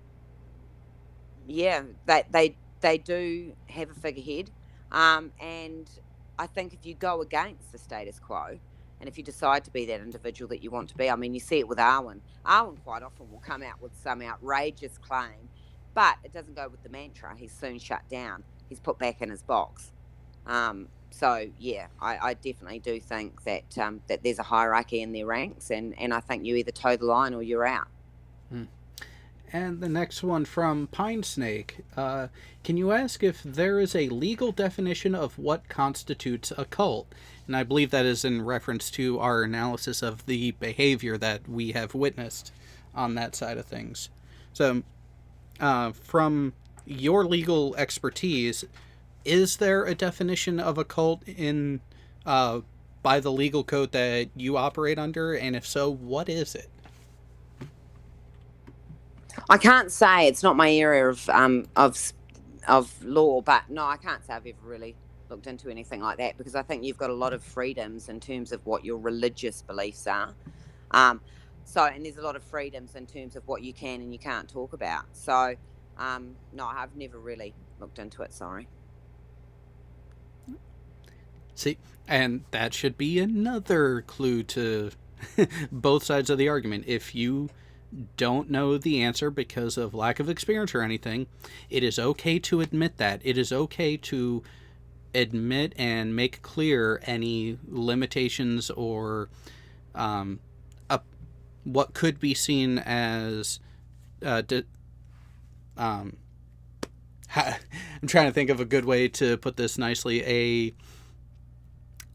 yeah, they do have a figurehead. And I think if you go against the status quo, and if you decide to be that individual that you want to be, I mean, you see it with Arwen. Arwen quite often will come out with some outrageous claim, but it doesn't go with the mantra. He's soon shut down. He's put back in his box. So, yeah, I definitely do think that that there's a hierarchy in their ranks, and I think you either toe the line or you're out. And the next one from Pine Snake. Can you ask if there is a legal definition of what constitutes a cult? And I believe that is in reference to our analysis of the behavior that we have witnessed on that side of things. So, from your legal expertise, is there a definition of a cult in by the legal code that you operate under? And if so, what is it? I can't say, it's not my area of law, but no, I can't say I've ever really looked into anything like that, because I think you've got a lot of freedoms in terms of what your religious beliefs are. And there's a lot of freedoms in terms of what you can and you can't talk about. So, no, I've never really looked into it, sorry. See, and that should be another clue to both sides of the argument. If you don't know the answer because of lack of experience or anything, it is okay to admit that. It is okay to admit and make clear any limitations or what could be seen as I'm trying to think of a good way to put this nicely,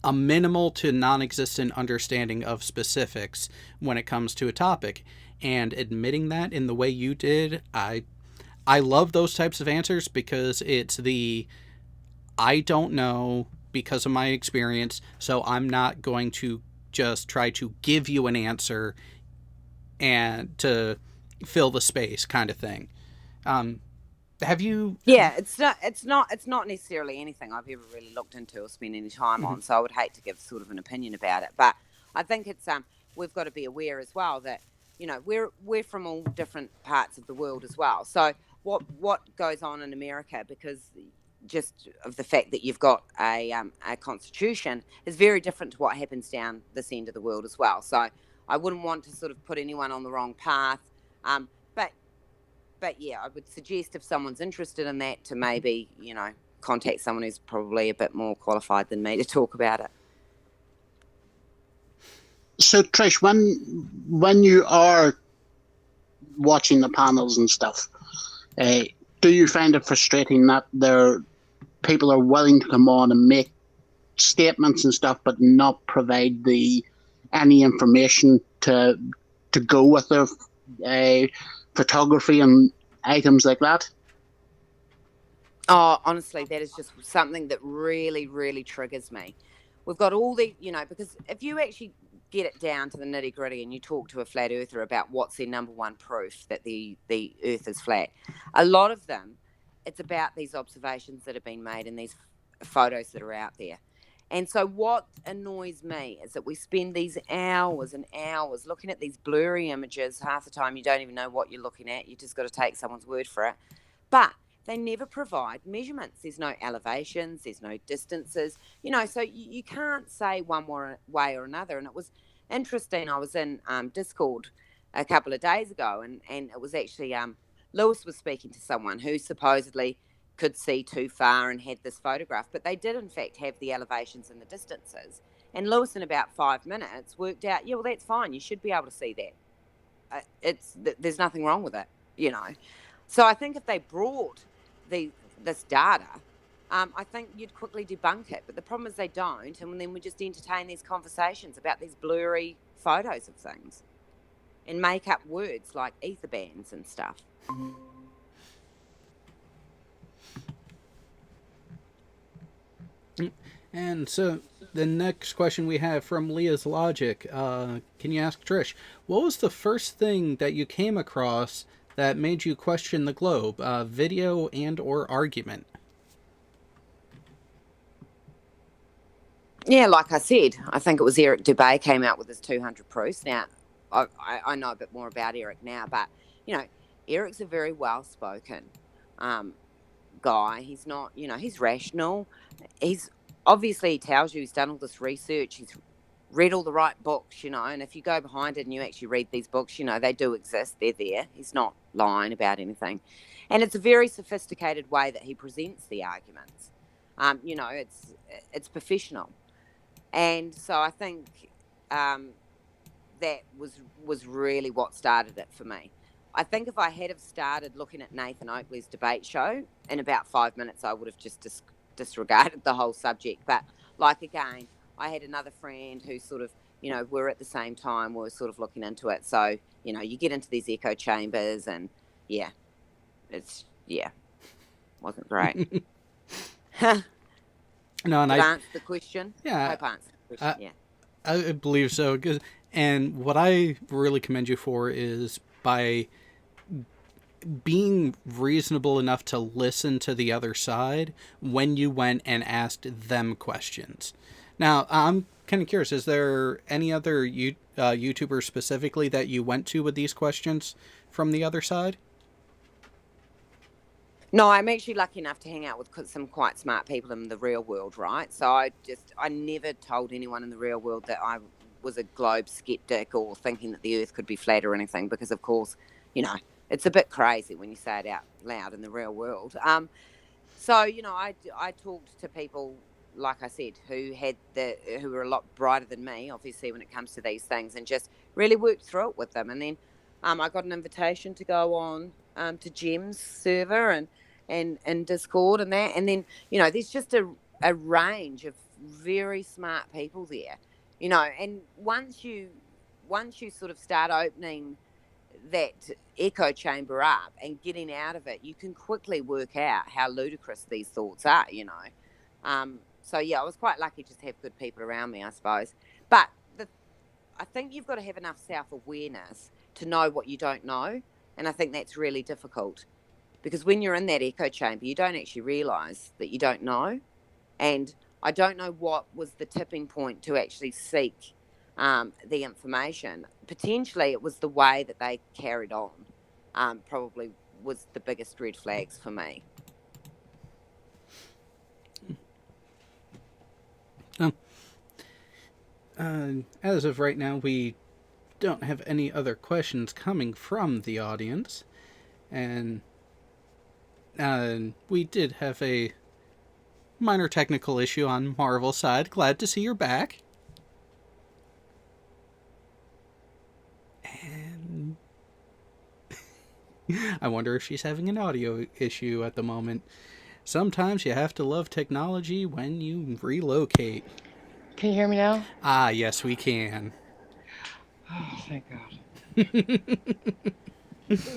a minimal to non-existent understanding of specifics when it comes to a topic. And admitting that in the way you did, I love those types of answers, because it's the I don't know because of my experience, so I'm not going to just try to give you an answer and to fill the space kind of thing. Have you? Yeah, it's not necessarily anything I've ever really looked into or spent any time on, so I would hate to give sort of an opinion about it. But I think it's we've got to be aware as well that we're from all different parts of the world as well. So what goes on in America, because just of the fact that you've got a constitution, is very different to what happens down this end of the world as well. So I wouldn't want to sort of put anyone on the wrong path. But yeah, I would suggest if someone's interested in that to maybe, contact someone who's probably a bit more qualified than me to talk about it. So, Trish, when you are watching the panels and stuff, do you find it frustrating that people are willing to come on and make statements and stuff, but not provide any information to go with their photography and items like that? Oh, honestly, that is just something that really, really triggers me. We've got all the, because if you actually get it down to the nitty gritty and you talk to a flat earther about what's their number one proof that the earth is flat, a lot of them, it's about these observations that have been made and these photos that are out there. And so what annoys me is that we spend these hours and hours looking at these blurry images. Half the time you don't even know what you're looking at. You just got to take someone's word for it. But they never provide measurements. There's no elevations, there's no distances, so you can't say one way or another. And it was interesting. I was in Discord a couple of days ago, and it was actually Lewis was speaking to someone who supposedly could see too far and had this photograph, but they did in fact have the elevations and the distances. And Lewis, in about 5 minutes, worked out, yeah, well, that's fine. You should be able to see that. There's nothing wrong with it. So I think if they brought this data, I think you'd quickly debunk it. But the problem is they don't, and then we just entertain these conversations about these blurry photos of things and make up words like ether bands and stuff. And so the next question we have from Leah's Logic, can you ask Trish, what was the first thing that you came across that made you question the globe, video and or argument? Yeah, like I said, I think it was Eric Dubay came out with his 200 proofs. Now, I know a bit more about Eric now, but, Eric's a very well-spoken guy. He's not, he's rational. He's obviously, he tells you he's done all this research. He's read all the right books, and if you go behind it and you actually read these books, they do exist. They're there. He's not lying about anything. And it's a very sophisticated way that he presents the arguments. It's professional. And so I think that was really what started it for me. I think if I had have started looking at Nathan Oakley's debate show, in about 5 minutes I would have just disregarded the whole subject. But again, I had another friend who sort of, we're at the same time, we're sort of looking into it. So, you get into these echo chambers and wasn't great. No, and I answered the question. Yeah, I hope I answered the question. I believe so. And what I really commend you for is by being reasonable enough to listen to the other side when you went and asked them questions. Now, I'm kind of curious, is there any other YouTubers specifically that you went to with these questions from the other side? No, I'm actually lucky enough to hang out with some quite smart people in the real world, right? So I never told anyone in the real world that I was a globe skeptic or thinking that the earth could be flat or anything, because of course, it's a bit crazy when you say it out loud in the real world. So, I talked to people, like I said, who were a lot brighter than me, obviously, when it comes to these things, and just really worked through it with them. And then I got an invitation to go on to Jem's server and Discord and that. And then, there's just a range of very smart people there, and once you sort of start opening that echo chamber up and getting out of it, you can quickly work out how ludicrous these thoughts are, So, yeah, I was quite lucky just to have good people around me, I suppose. But I think you've got to have enough self-awareness to know what you don't know. And I think that's really difficult, because when you're in that echo chamber, you don't actually realise that you don't know. And I don't know what was the tipping point to actually seek the information. Potentially it was the way that they carried on, probably was the biggest red flags for me. As of right now, we don't have any other questions coming from the audience. And we did have a minor technical issue on Marvel's side. Glad to see you're back. And I wonder if she's having an audio issue at the moment. Sometimes you have to love technology when you relocate. Can you hear me now? Ah, yes, we can. Oh, thank God.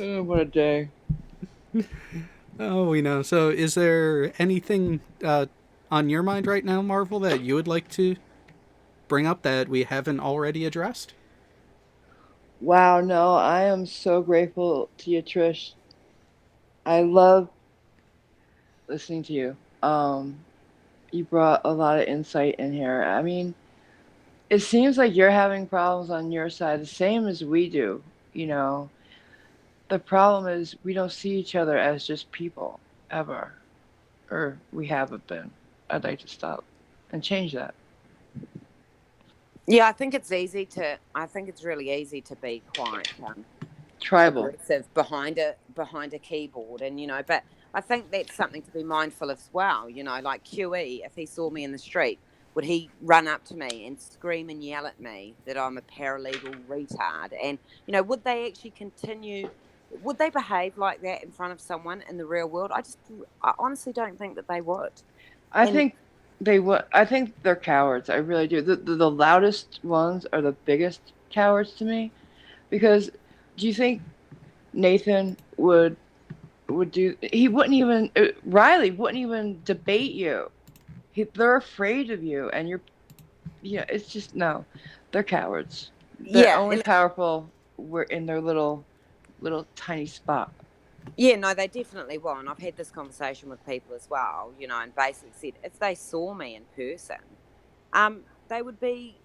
Oh, what a day. Oh, we know. So is there anything on your mind right now, Marvel, that you would like to bring up that we haven't already addressed? Wow, no, I am so grateful to you, Trish. I love listening to you. You brought a lot of insight in here. I mean, it seems like you're having problems on your side, the same as we do. You know, the problem is we don't see each other as just people ever, or we haven't been. I'd like to stop and change that. Yeah, I think it's easy to. I think it's really easy to be quite Tribal. aggressive behind a keyboard, and but I think that's something to be mindful of as well. Like QE, if he saw me in the street, would he run up to me and scream and yell at me that I'm a paralegal retard? And would they actually continue? Would they behave like that in front of someone in the real world? I honestly don't think that they would. I And think they would. I think they're cowards. I really do. The loudest ones are the biggest cowards to me, because do you think Nathan would do? He wouldn't even. Riley wouldn't even debate you. They're afraid of you, and you're. It's just no. They're cowards. They're yeah, only and powerful. We're in their little tiny spot. yeah, no, they definitely will. And I've had this conversation with people as well, and basically said if they saw me in person, they would be,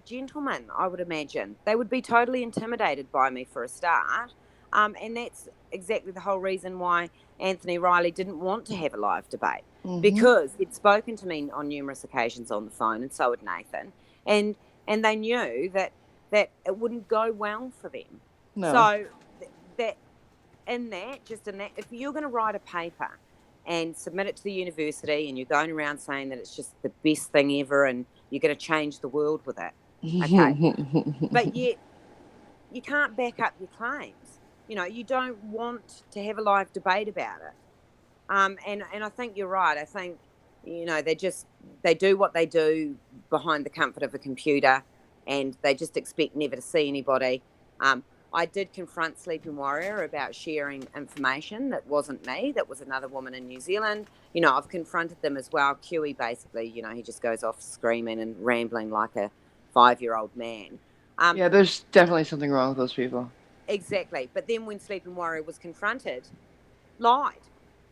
gentlemen, I would imagine. They would be totally intimidated by me for a start. And that's exactly the whole reason why Anthony Riley didn't want to have a live debate, because he'd spoken to me on numerous occasions on the phone, and so had Nathan. And they knew that it wouldn't go well for them. No. So if you're going to write a paper and submit it to the university, and you're going around saying that it's just the best thing ever and you're going to change the world with it, okay, but yet you can't back up your claims. You don't want to have a live debate about it. And I think you're right. I think they do what they do behind the comfort of a computer, and they just expect never to see anybody. I did confront Sleeping Warrior about sharing information that wasn't me, that was another woman in New Zealand. I've confronted them as well. QE basically, he just goes off screaming and rambling like a 5-year-old man. Yeah, there's definitely something wrong with those people. Exactly. But then when Sleeping Warrior was confronted, lied.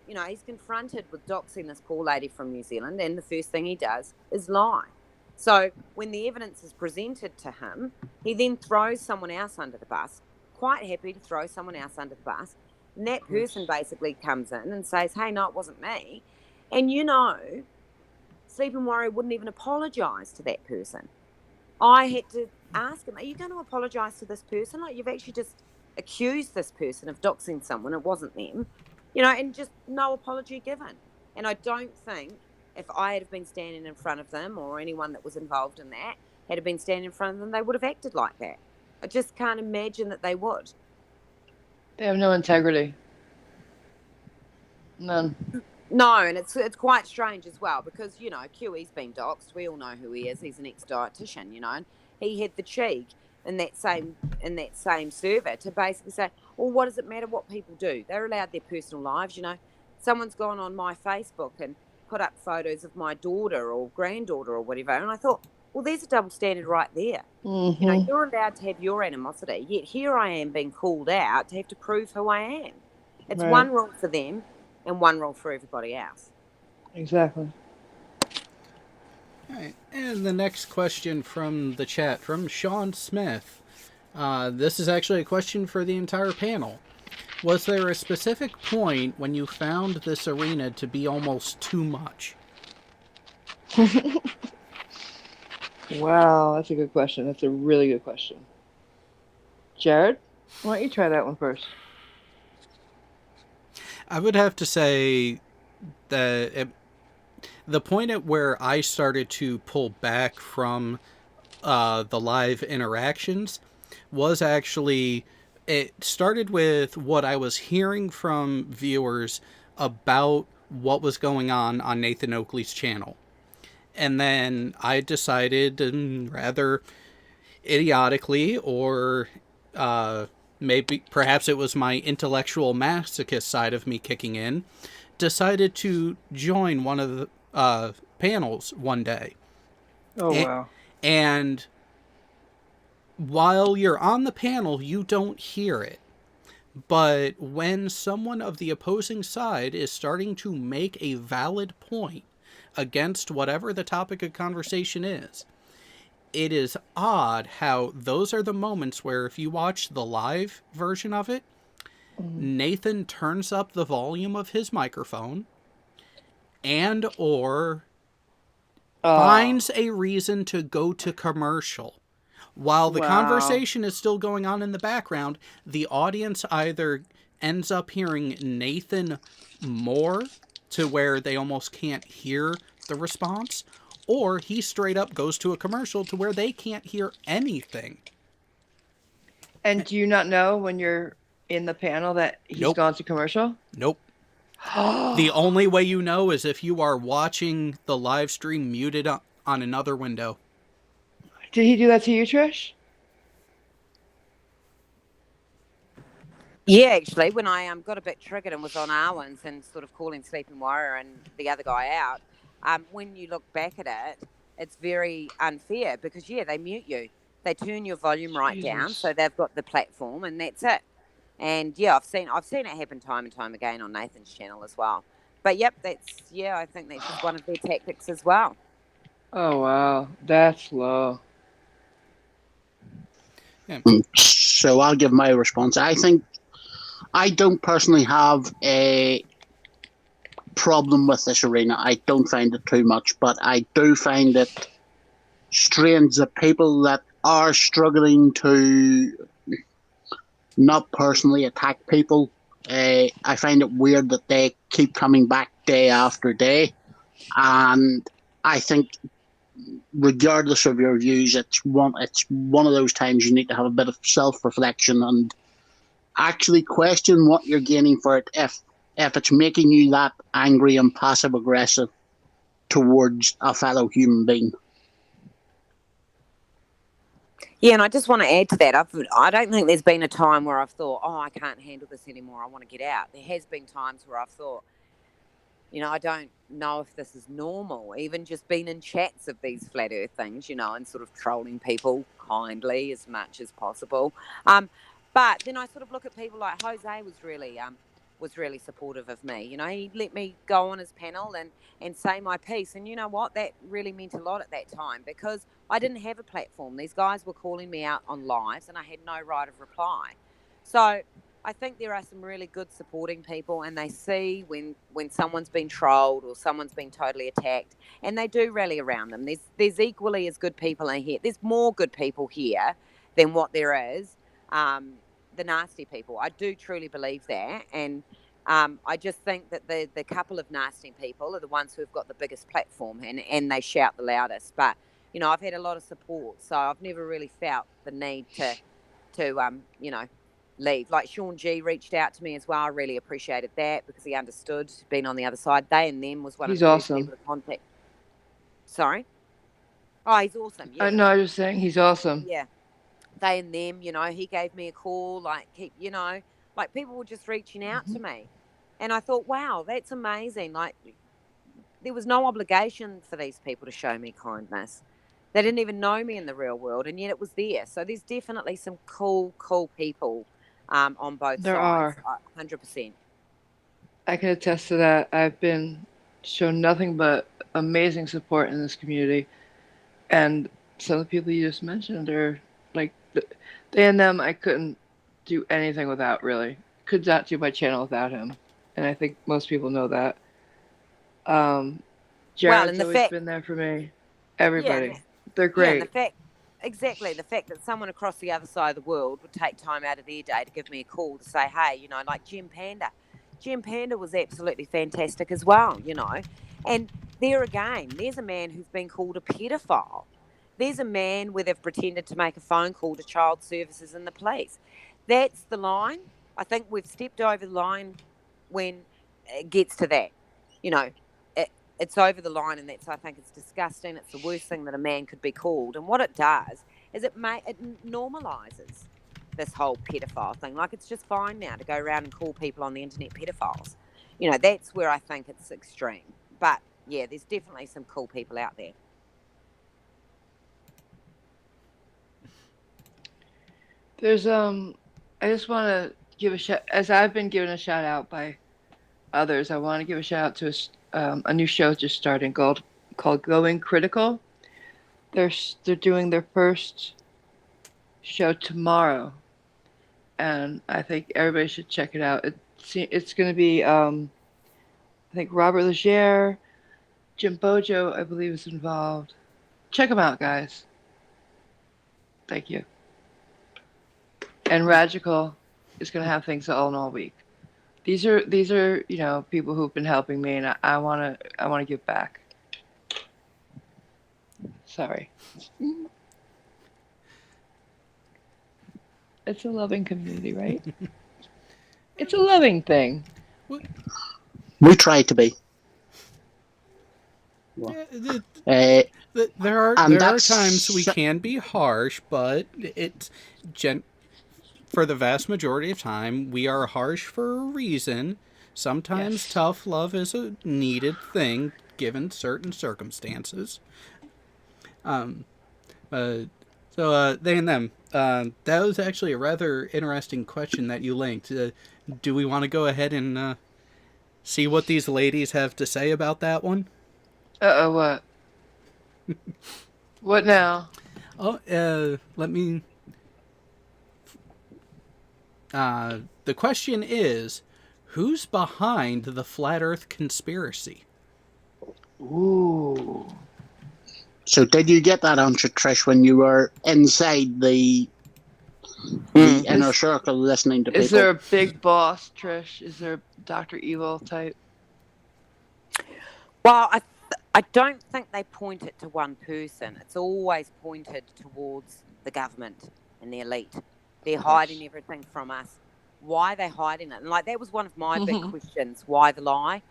He's confronted with doxing this poor lady from New Zealand, and the first thing he does is lie. So when the evidence is presented to him, he then throws someone else under the bus, quite happy to throw someone else under the bus. And that person basically comes in and says, hey, no, it wasn't me. And Sleeping Warrior wouldn't even apologise to that person. I had to ask him, are you going to apologise to this person? Like, you've actually just accused this person of doxing someone. It wasn't them. And just no apology given. And I don't think if I had been standing in front of them, or anyone that was involved in that had been standing in front of them, they would have acted like that. I just can't imagine that they would. They have no integrity. None. No, and it's quite strange as well, because QE's been doxed. We all know who he is. He's an ex-dietitian, and he had the cheek in that same server to basically say, well, what does it matter what people do? They're allowed their personal lives. Someone's gone on my Facebook and put up photos of my daughter or granddaughter or whatever, and I thought, well, there's a double standard right there. You're allowed to have your animosity, yet here I am being called out to have to prove who I am. It's Right. one rule for them and one rule for everybody else. Exactly. All right. And the next question from the chat, from Sean Smith. This is actually a question for the entire panel. Was there a specific point when you found this arena to be almost too much? Wow, that's a good question. That's a really good question. Jared, why don't you try that one first? I would have to say that the point at where I started to pull back from the live interactions was actually, it started with what I was hearing from viewers about what was going on Nathan Oakley's channel. And then I decided, rather idiotically, or maybe perhaps it was my intellectual masochist side of me kicking in, decided to join one of the panels one day. Oh, wow. And while you're on the panel, you don't hear it. But when someone of the opposing side is starting to make a valid point against whatever the topic of conversation is, it is odd how those are the moments where, if you watch the live version of it, Nathan turns up the volume of his microphone and or finds a reason to go to commercial. While the conversation is still going on in the background, the audience either ends up hearing Nathan more to where they almost can't hear the response, or he straight up goes to a commercial to where they can't hear anything. And do you not know when you're in the panel that he's Nope. gone to commercial? Nope. The only way you know is if you are watching the live stream muted on another window. Did he do that to you, Trish? Yeah, actually, when I got a bit triggered and was on Arwen's and sort of calling Sleeping Warrior and the other guy out, when you look back at it, it's very unfair because, they mute you. They turn your volume right down, so they've got the platform, and that's it. And, I've seen it happen time and time again on Nathan's channel as well. But, I think that's just one of their tactics as well. Oh, wow. That's low. Yeah. So I'll give my response. I think I don't personally have a problem with this arena. I don't find it too much, but I do find it strange that people that are struggling to not personally attack people, I find it weird that they keep coming back day after day. And I think regardless of your views, it's one of those times you need to have a bit of self-reflection and actually question what you're gaining for it if it's making you that angry and passive-aggressive towards a fellow human being. Yeah, and I just want to add to that. I don't think there's been a time where I've thought, I can't handle this anymore, I want to get out. There has been times where I've thought, I don't know if this is normal, even just being in chats of these flat earth things, and sort of trolling people kindly as much as possible. But then I sort of look at people like Jose was really supportive of me. He let me go on his panel and say my piece. And you know what? That really meant a lot at that time because I didn't have a platform. These guys were calling me out on lives and I had no right of reply. So I think there are some really good supporting people, and they see when someone's been trolled or someone's been totally attacked, and they do rally around them. There's equally as good people in here. There's more good people here than what there is the nasty people. I do truly believe that, and I just think that the couple of nasty people are the ones who have got the biggest platform and they shout the loudest. But I've had a lot of support, so I've never really felt the need to leave. Like Sean G reached out to me as well. I really appreciated that because he understood being on the other side. They and them was one of the first people to contact. Sorry? Oh, he's awesome. Yeah. No, I was just saying he's awesome. Yeah. They and them, he gave me a call, like people were just reaching out to me. And I thought, wow, that's amazing. Like there was no obligation for these people to show me kindness. They didn't even know me in the real world, and yet it was there. So there's definitely some cool people on both sides. There are. 100%. I can attest to that. I've been shown nothing but amazing support in this community. And some of the people you just mentioned are like, they and them I couldn't do anything without, really. Could not do my channel without him. And I think most people know that. Jared's always been there for me. Everybody. Yeah, they're great. Yeah, the fact that someone across the other side of the world would take time out of their day to give me a call to say, hey, like Gem Panda. Gem Panda was absolutely fantastic as well, And there again, there's a man who's been called a pedophile. There's a man where they've pretended to make a phone call to child services and the police. That's the line. I think we've stepped over the line when it gets to that. It's over the line, and I think it's disgusting. It's the worst thing that a man could be called. And what it does is it normalizes this whole pedophile thing. Like, it's just fine now to go around and call people on the internet pedophiles. That's where I think it's extreme. But yeah, there's definitely some cool people out there. There's I just want to give a shout, as I've been given a shout out by others. I want to give a shout out to a new show just starting called Going Critical. They're doing their first show tomorrow, and I think everybody should check it out. It's going to be I think Robert Legere, Jim Bojo, I believe, is involved. Check them out, guys. Thank you. And Radical is going to have things all week. These are people who've been helping me, and I wanna give back. Sorry. It's a loving community, right? It's a loving thing. We try to be. There are times we can be harsh, but it's for the vast majority of time we are harsh for a reason. Sometimes tough love is a needed thing given certain circumstances. They and them. That was actually a rather interesting question that you linked. Do we want to go ahead and see what these ladies have to say about that one? What? What now? Oh, let me... the question is, who's behind the Flat Earth conspiracy? Ooh. So did you get that answer, Trish, when you were inside the inner circle listening to people? Is there a big boss, Trish? Is there a Dr. Evil type? Well, I don't think they point it to one person. It's always pointed towards the government and the elite. They're hiding everything from us. Why are they hiding it? And that was one of my big questions. Why the lie?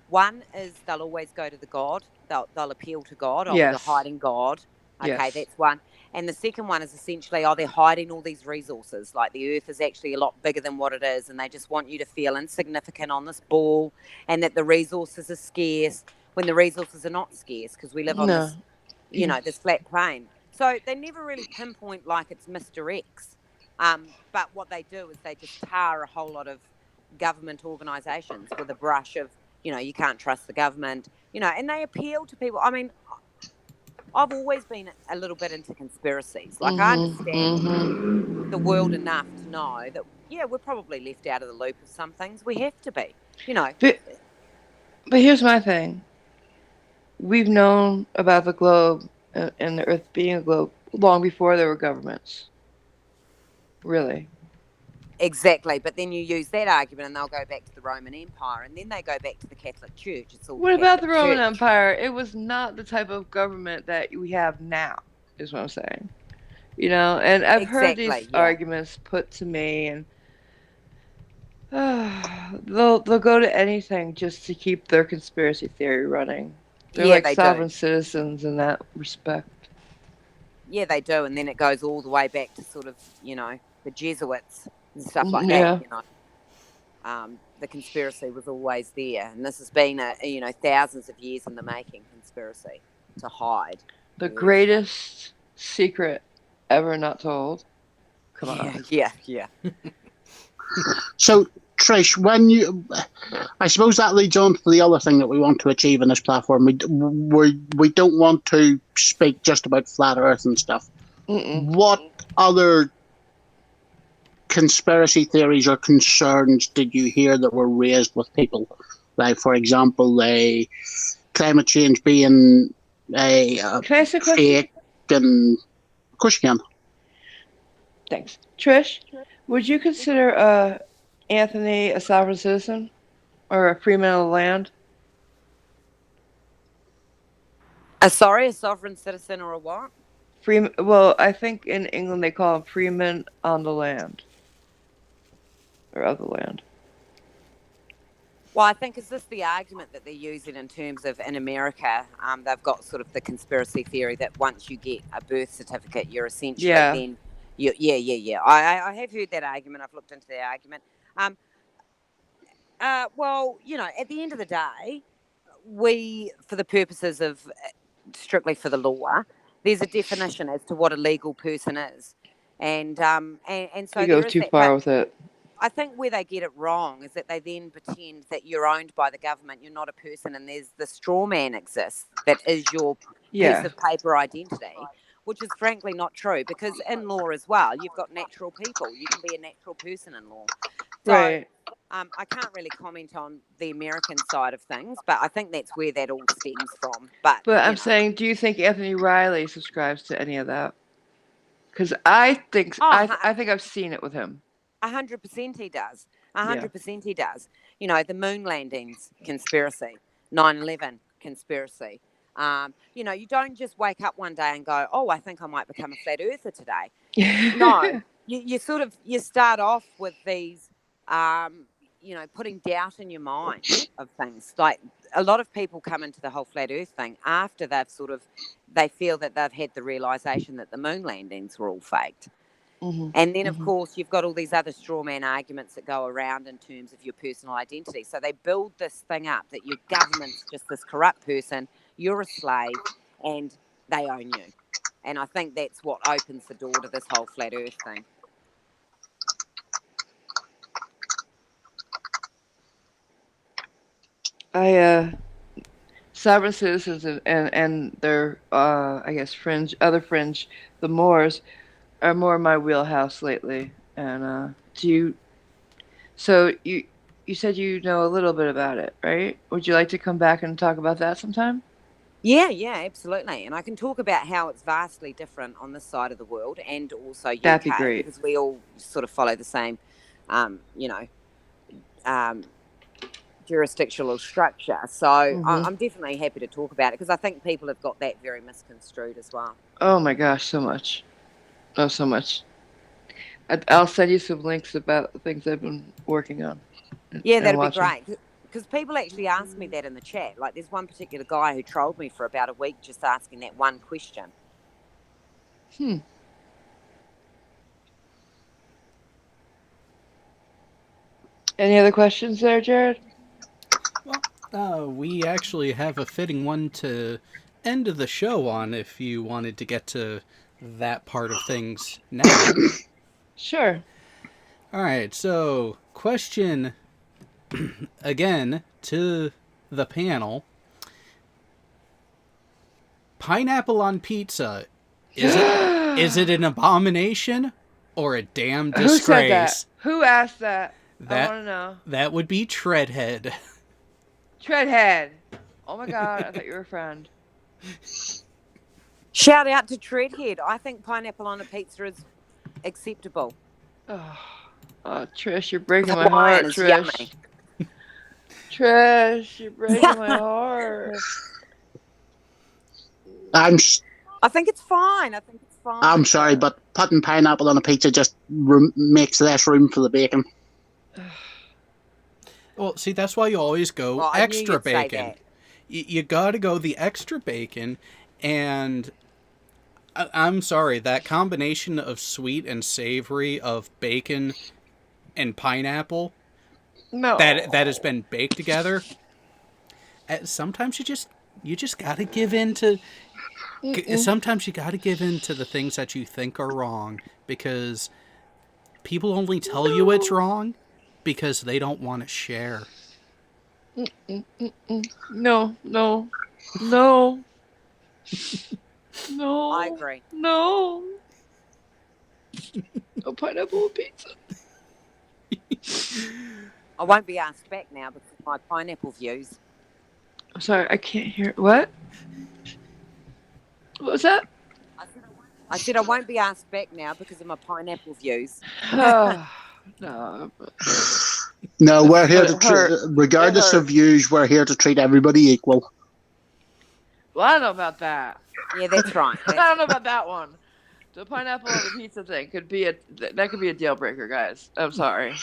One is they'll always go to the God. They'll appeal to God. Oh, they're hiding God. Okay, that's one. And the second one is essentially, they're hiding all these resources. Like the Earth is actually a lot bigger than what it is, and they just want you to feel insignificant on this ball, and that the resources are scarce when the resources are not scarce because we live on this, this flat plane. So they never really pinpoint it's Mr. X. But what they do is they just tar a whole lot of government organisations with a brush of, you can't trust the government, and they appeal to people. I mean, I've always been a little bit into conspiracies. I understand the world enough to know that, we're probably left out of the loop of some things. We have to be, But here's my thing. We've known about the globe and the Earth being a globe long before there were governments. Really. Exactly, but then you use that argument and they'll go back to the Roman Empire and then they go back to the Catholic Church. It's all what about the Roman Empire? It was not the type of government that we have now, is what I'm saying. And I've heard these arguments put to me, and they'll go to anything just to keep their conspiracy theory running. They're like sovereign citizens in that respect. Yeah, they do, and then it goes all the way back to sort of, the Jesuits and stuff like that, the conspiracy was always there, and this has been thousands of years in the making conspiracy to hide the greatest secret ever not told. Come on. Yeah. So Trish, I suppose that leads on to the other thing that we want to achieve in this platform. We don't want to speak just about flat Earth and stuff. What other conspiracy theories or concerns did you hear that were raised with people? Like, for example, climate change being fake, and of course you can. Thanks. Trish, would you consider Anthony a sovereign citizen or a freeman of the land? A sovereign citizen or a what? Freeman. Well, I think in England they call him freeman on the land. Or of the land. Well, I think is this the argument that they're using in terms of in America, they've got sort of the conspiracy theory that once you get a birth certificate, you're essentially then... Yeah. I have heard that argument. I've looked into that argument. Well, at the end of the day, we, for the purposes of strictly for the law, there's a definition as to what a legal person is. And so you go too far with it. I think where they get it wrong is that they then pretend that you're owned by the government, you're not a person, and there's the straw man exists that is your piece of paper identity, which is frankly not true, because in law as well, you've got natural people. You can be a natural person in law. So Right. I can't really comment on the American side of things, but I think that's where that all stems from. But I'm saying, do you think Anthony Riley subscribes to any of that? Because I think I've seen it with him. 100% he does. 100% he does. You know, the moon landings conspiracy, 9/11 conspiracy. You know, you don't just wake up one day and go, oh, I think I might become a flat earther today. No, you start off with these, you know, putting doubt in your mind of things. Like a lot of people come into the whole flat earth thing after they feel that they've had the realization that the moon landings were all faked. Mm-hmm. And then, of course, you've got all these other straw man arguments that go around in terms of your personal identity. So they build this thing up that your government's just this corrupt person, you're a slave, and they own you. And I think that's what opens the door to this whole flat earth thing. Sovereign citizens and their, I guess, other fringe, the Moors, are more in my wheelhouse lately. And so you said you know a little bit about it, right? Would you like to come back and talk about that sometime? Yeah, absolutely. And I can talk about how it's vastly different on this side of the world and also UK. That'd be great. Because we all sort of follow the same, you know, jurisdictional structure. So I'm definitely happy to talk about it because I think people have got that very misconstrued as well. Oh my gosh, so much. Oh, so much. I'll send you some links about the things I've been working on. Yeah, that'd be great. Because people actually ask me that in the chat. Like there's one particular guy who trolled me for about a week just asking that one question. Any other questions there, Jared? Well, we actually have a fitting one to end the show on if you wanted to get to that part of things now. Sure. All right, so question again to the panel. Pineapple on pizza, is it an abomination or a damn disgrace? Who said that? Who asked that? I want to know. That would be Treadhead. Treadhead. Oh my god, I thought you were a friend. Shout out to Treadhead. I think pineapple on a pizza is acceptable. Oh, Trish, you're breaking my heart, Trish. Trish, you're breaking my heart. I think it's fine. I'm sorry, but putting pineapple on a pizza just makes less room for the bacon. Well, see, that's why you always go extra bacon. You gotta go the extra bacon, and I'm sorry, that combination of sweet and savory of bacon and pineapple that has been baked together. Sometimes you just gotta give in to. Sometimes you gotta give in to the things that you think are wrong because people only tell you it's wrong because they don't want to share. No. No. I agree. No. No pineapple pizza. I won't be asked back now because of my pineapple views. I'm sorry, I can't hear. What? What was that? I said I won't be asked back now because of my pineapple views. No. No, we're here to regardless of views, we're here to treat everybody equal. Well, I don't know about that. Yeah, that's right. I don't know about that one. The pineapple on the pizza thing could be a deal breaker, guys. I'm sorry.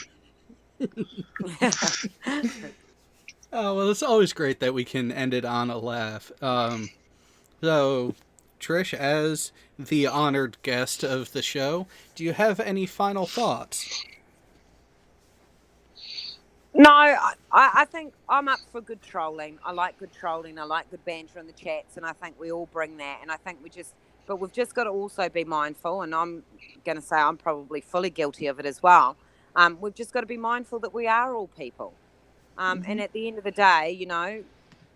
Oh, well, it's always great that we can end it on a laugh. So, Trish, as the honored guest of the show, do you have any final thoughts? No, I think I'm up for good trolling. I like good trolling. I like good banter in the chats, and I think we all bring that. And I think we've just got to also be mindful, and I'm going to say I'm probably fully guilty of it as well. We've just got to be mindful that we are all people. And at the end of the day, you know,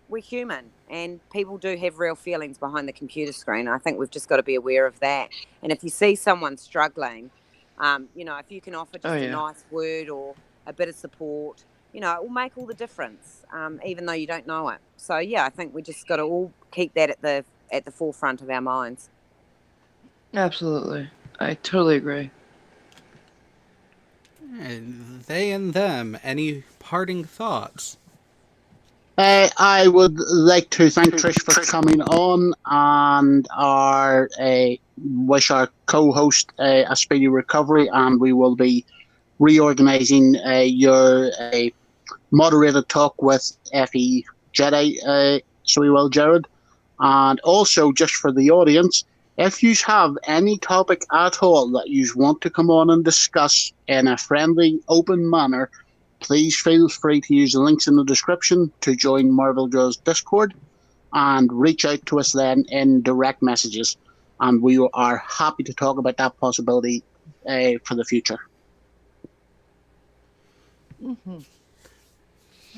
we're human and people do have real feelings behind the computer screen. I think we've just got to be aware of that. And if you see someone struggling, you know, if you can offer just a nice word or a bit of support, you know, it will make all the difference, even though you don't know it. So, yeah, I think we just got to all keep that at the forefront of our minds. Absolutely. I totally agree. And they and them, any parting thoughts? I would like to thank Trish for coming on and wish our co-host a speedy recovery, and we will be reorganizing your moderated talk with FE Jedi, so we will, Jared. And also, just for the audience, if you have any topic at all that you want to come on and discuss in a friendly, open manner, please feel free to use the links in the description to join Marvel Girls Discord and reach out to us then in direct messages. And we are happy to talk about that possibility for the future.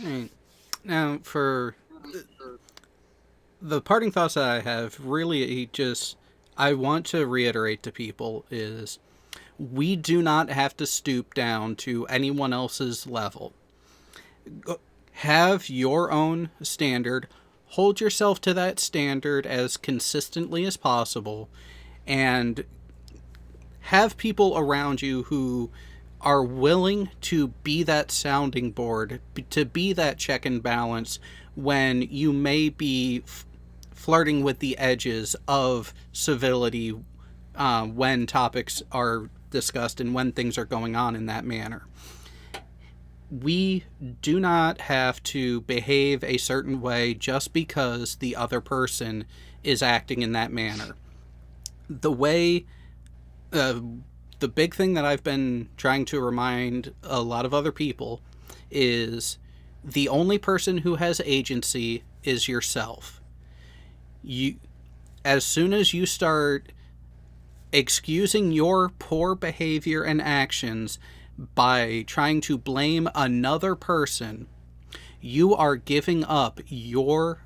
Right. Now, for the parting thoughts that I have, really just I want to reiterate to people is we do not have to stoop down to anyone else's level. Have your own standard, hold yourself to that standard as consistently as possible, and have people around you who are willing to be that sounding board, to be that check and balance when you may be flirting with the edges of civility when topics are discussed and when things are going on in that manner. We do not have to behave a certain way just because the other person is acting in that manner. The way, the big thing that I've been trying to remind a lot of other people is the only person who has agency is yourself. As soon as you start excusing your poor behavior and actions by trying to blame another person, you are giving up your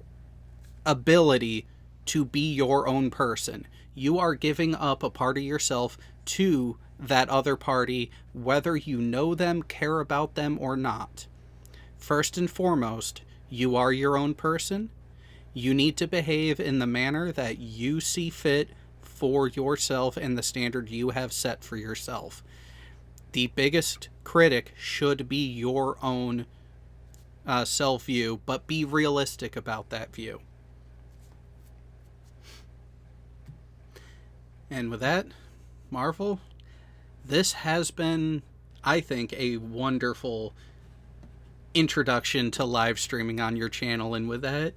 ability to be your own person. You are giving up a part of yourself to that other party, whether you know them, care about them, or not. First and foremost, you are your own person. You need to behave in the manner that you see fit for yourself and the standard you have set for yourself. The biggest critic should be your own self-view, but be realistic about that view. And with that, Marvel, this has been, I think, a wonderful introduction to live streaming on your channel. And with that,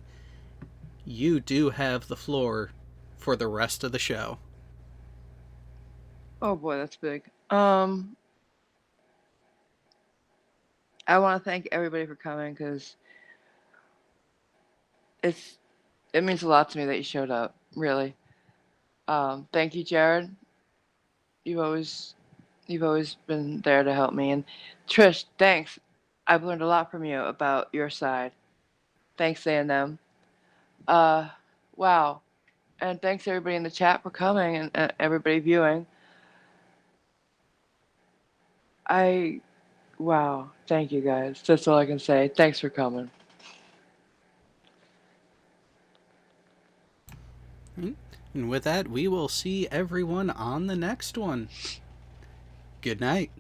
you do have the floor for the rest of the show. Oh boy, that's big. I want to thank everybody for coming because it means a lot to me that you showed up. Really. Thank you, Jared. You've always been there to help me, and Trish, thanks. I've learned a lot from you about your side. Thanks, A&M. Wow, and thanks everybody in the chat for coming and everybody viewing. Wow, thank you guys. That's all I can say. Thanks for coming. And with that, we will see everyone on the next one. Good night.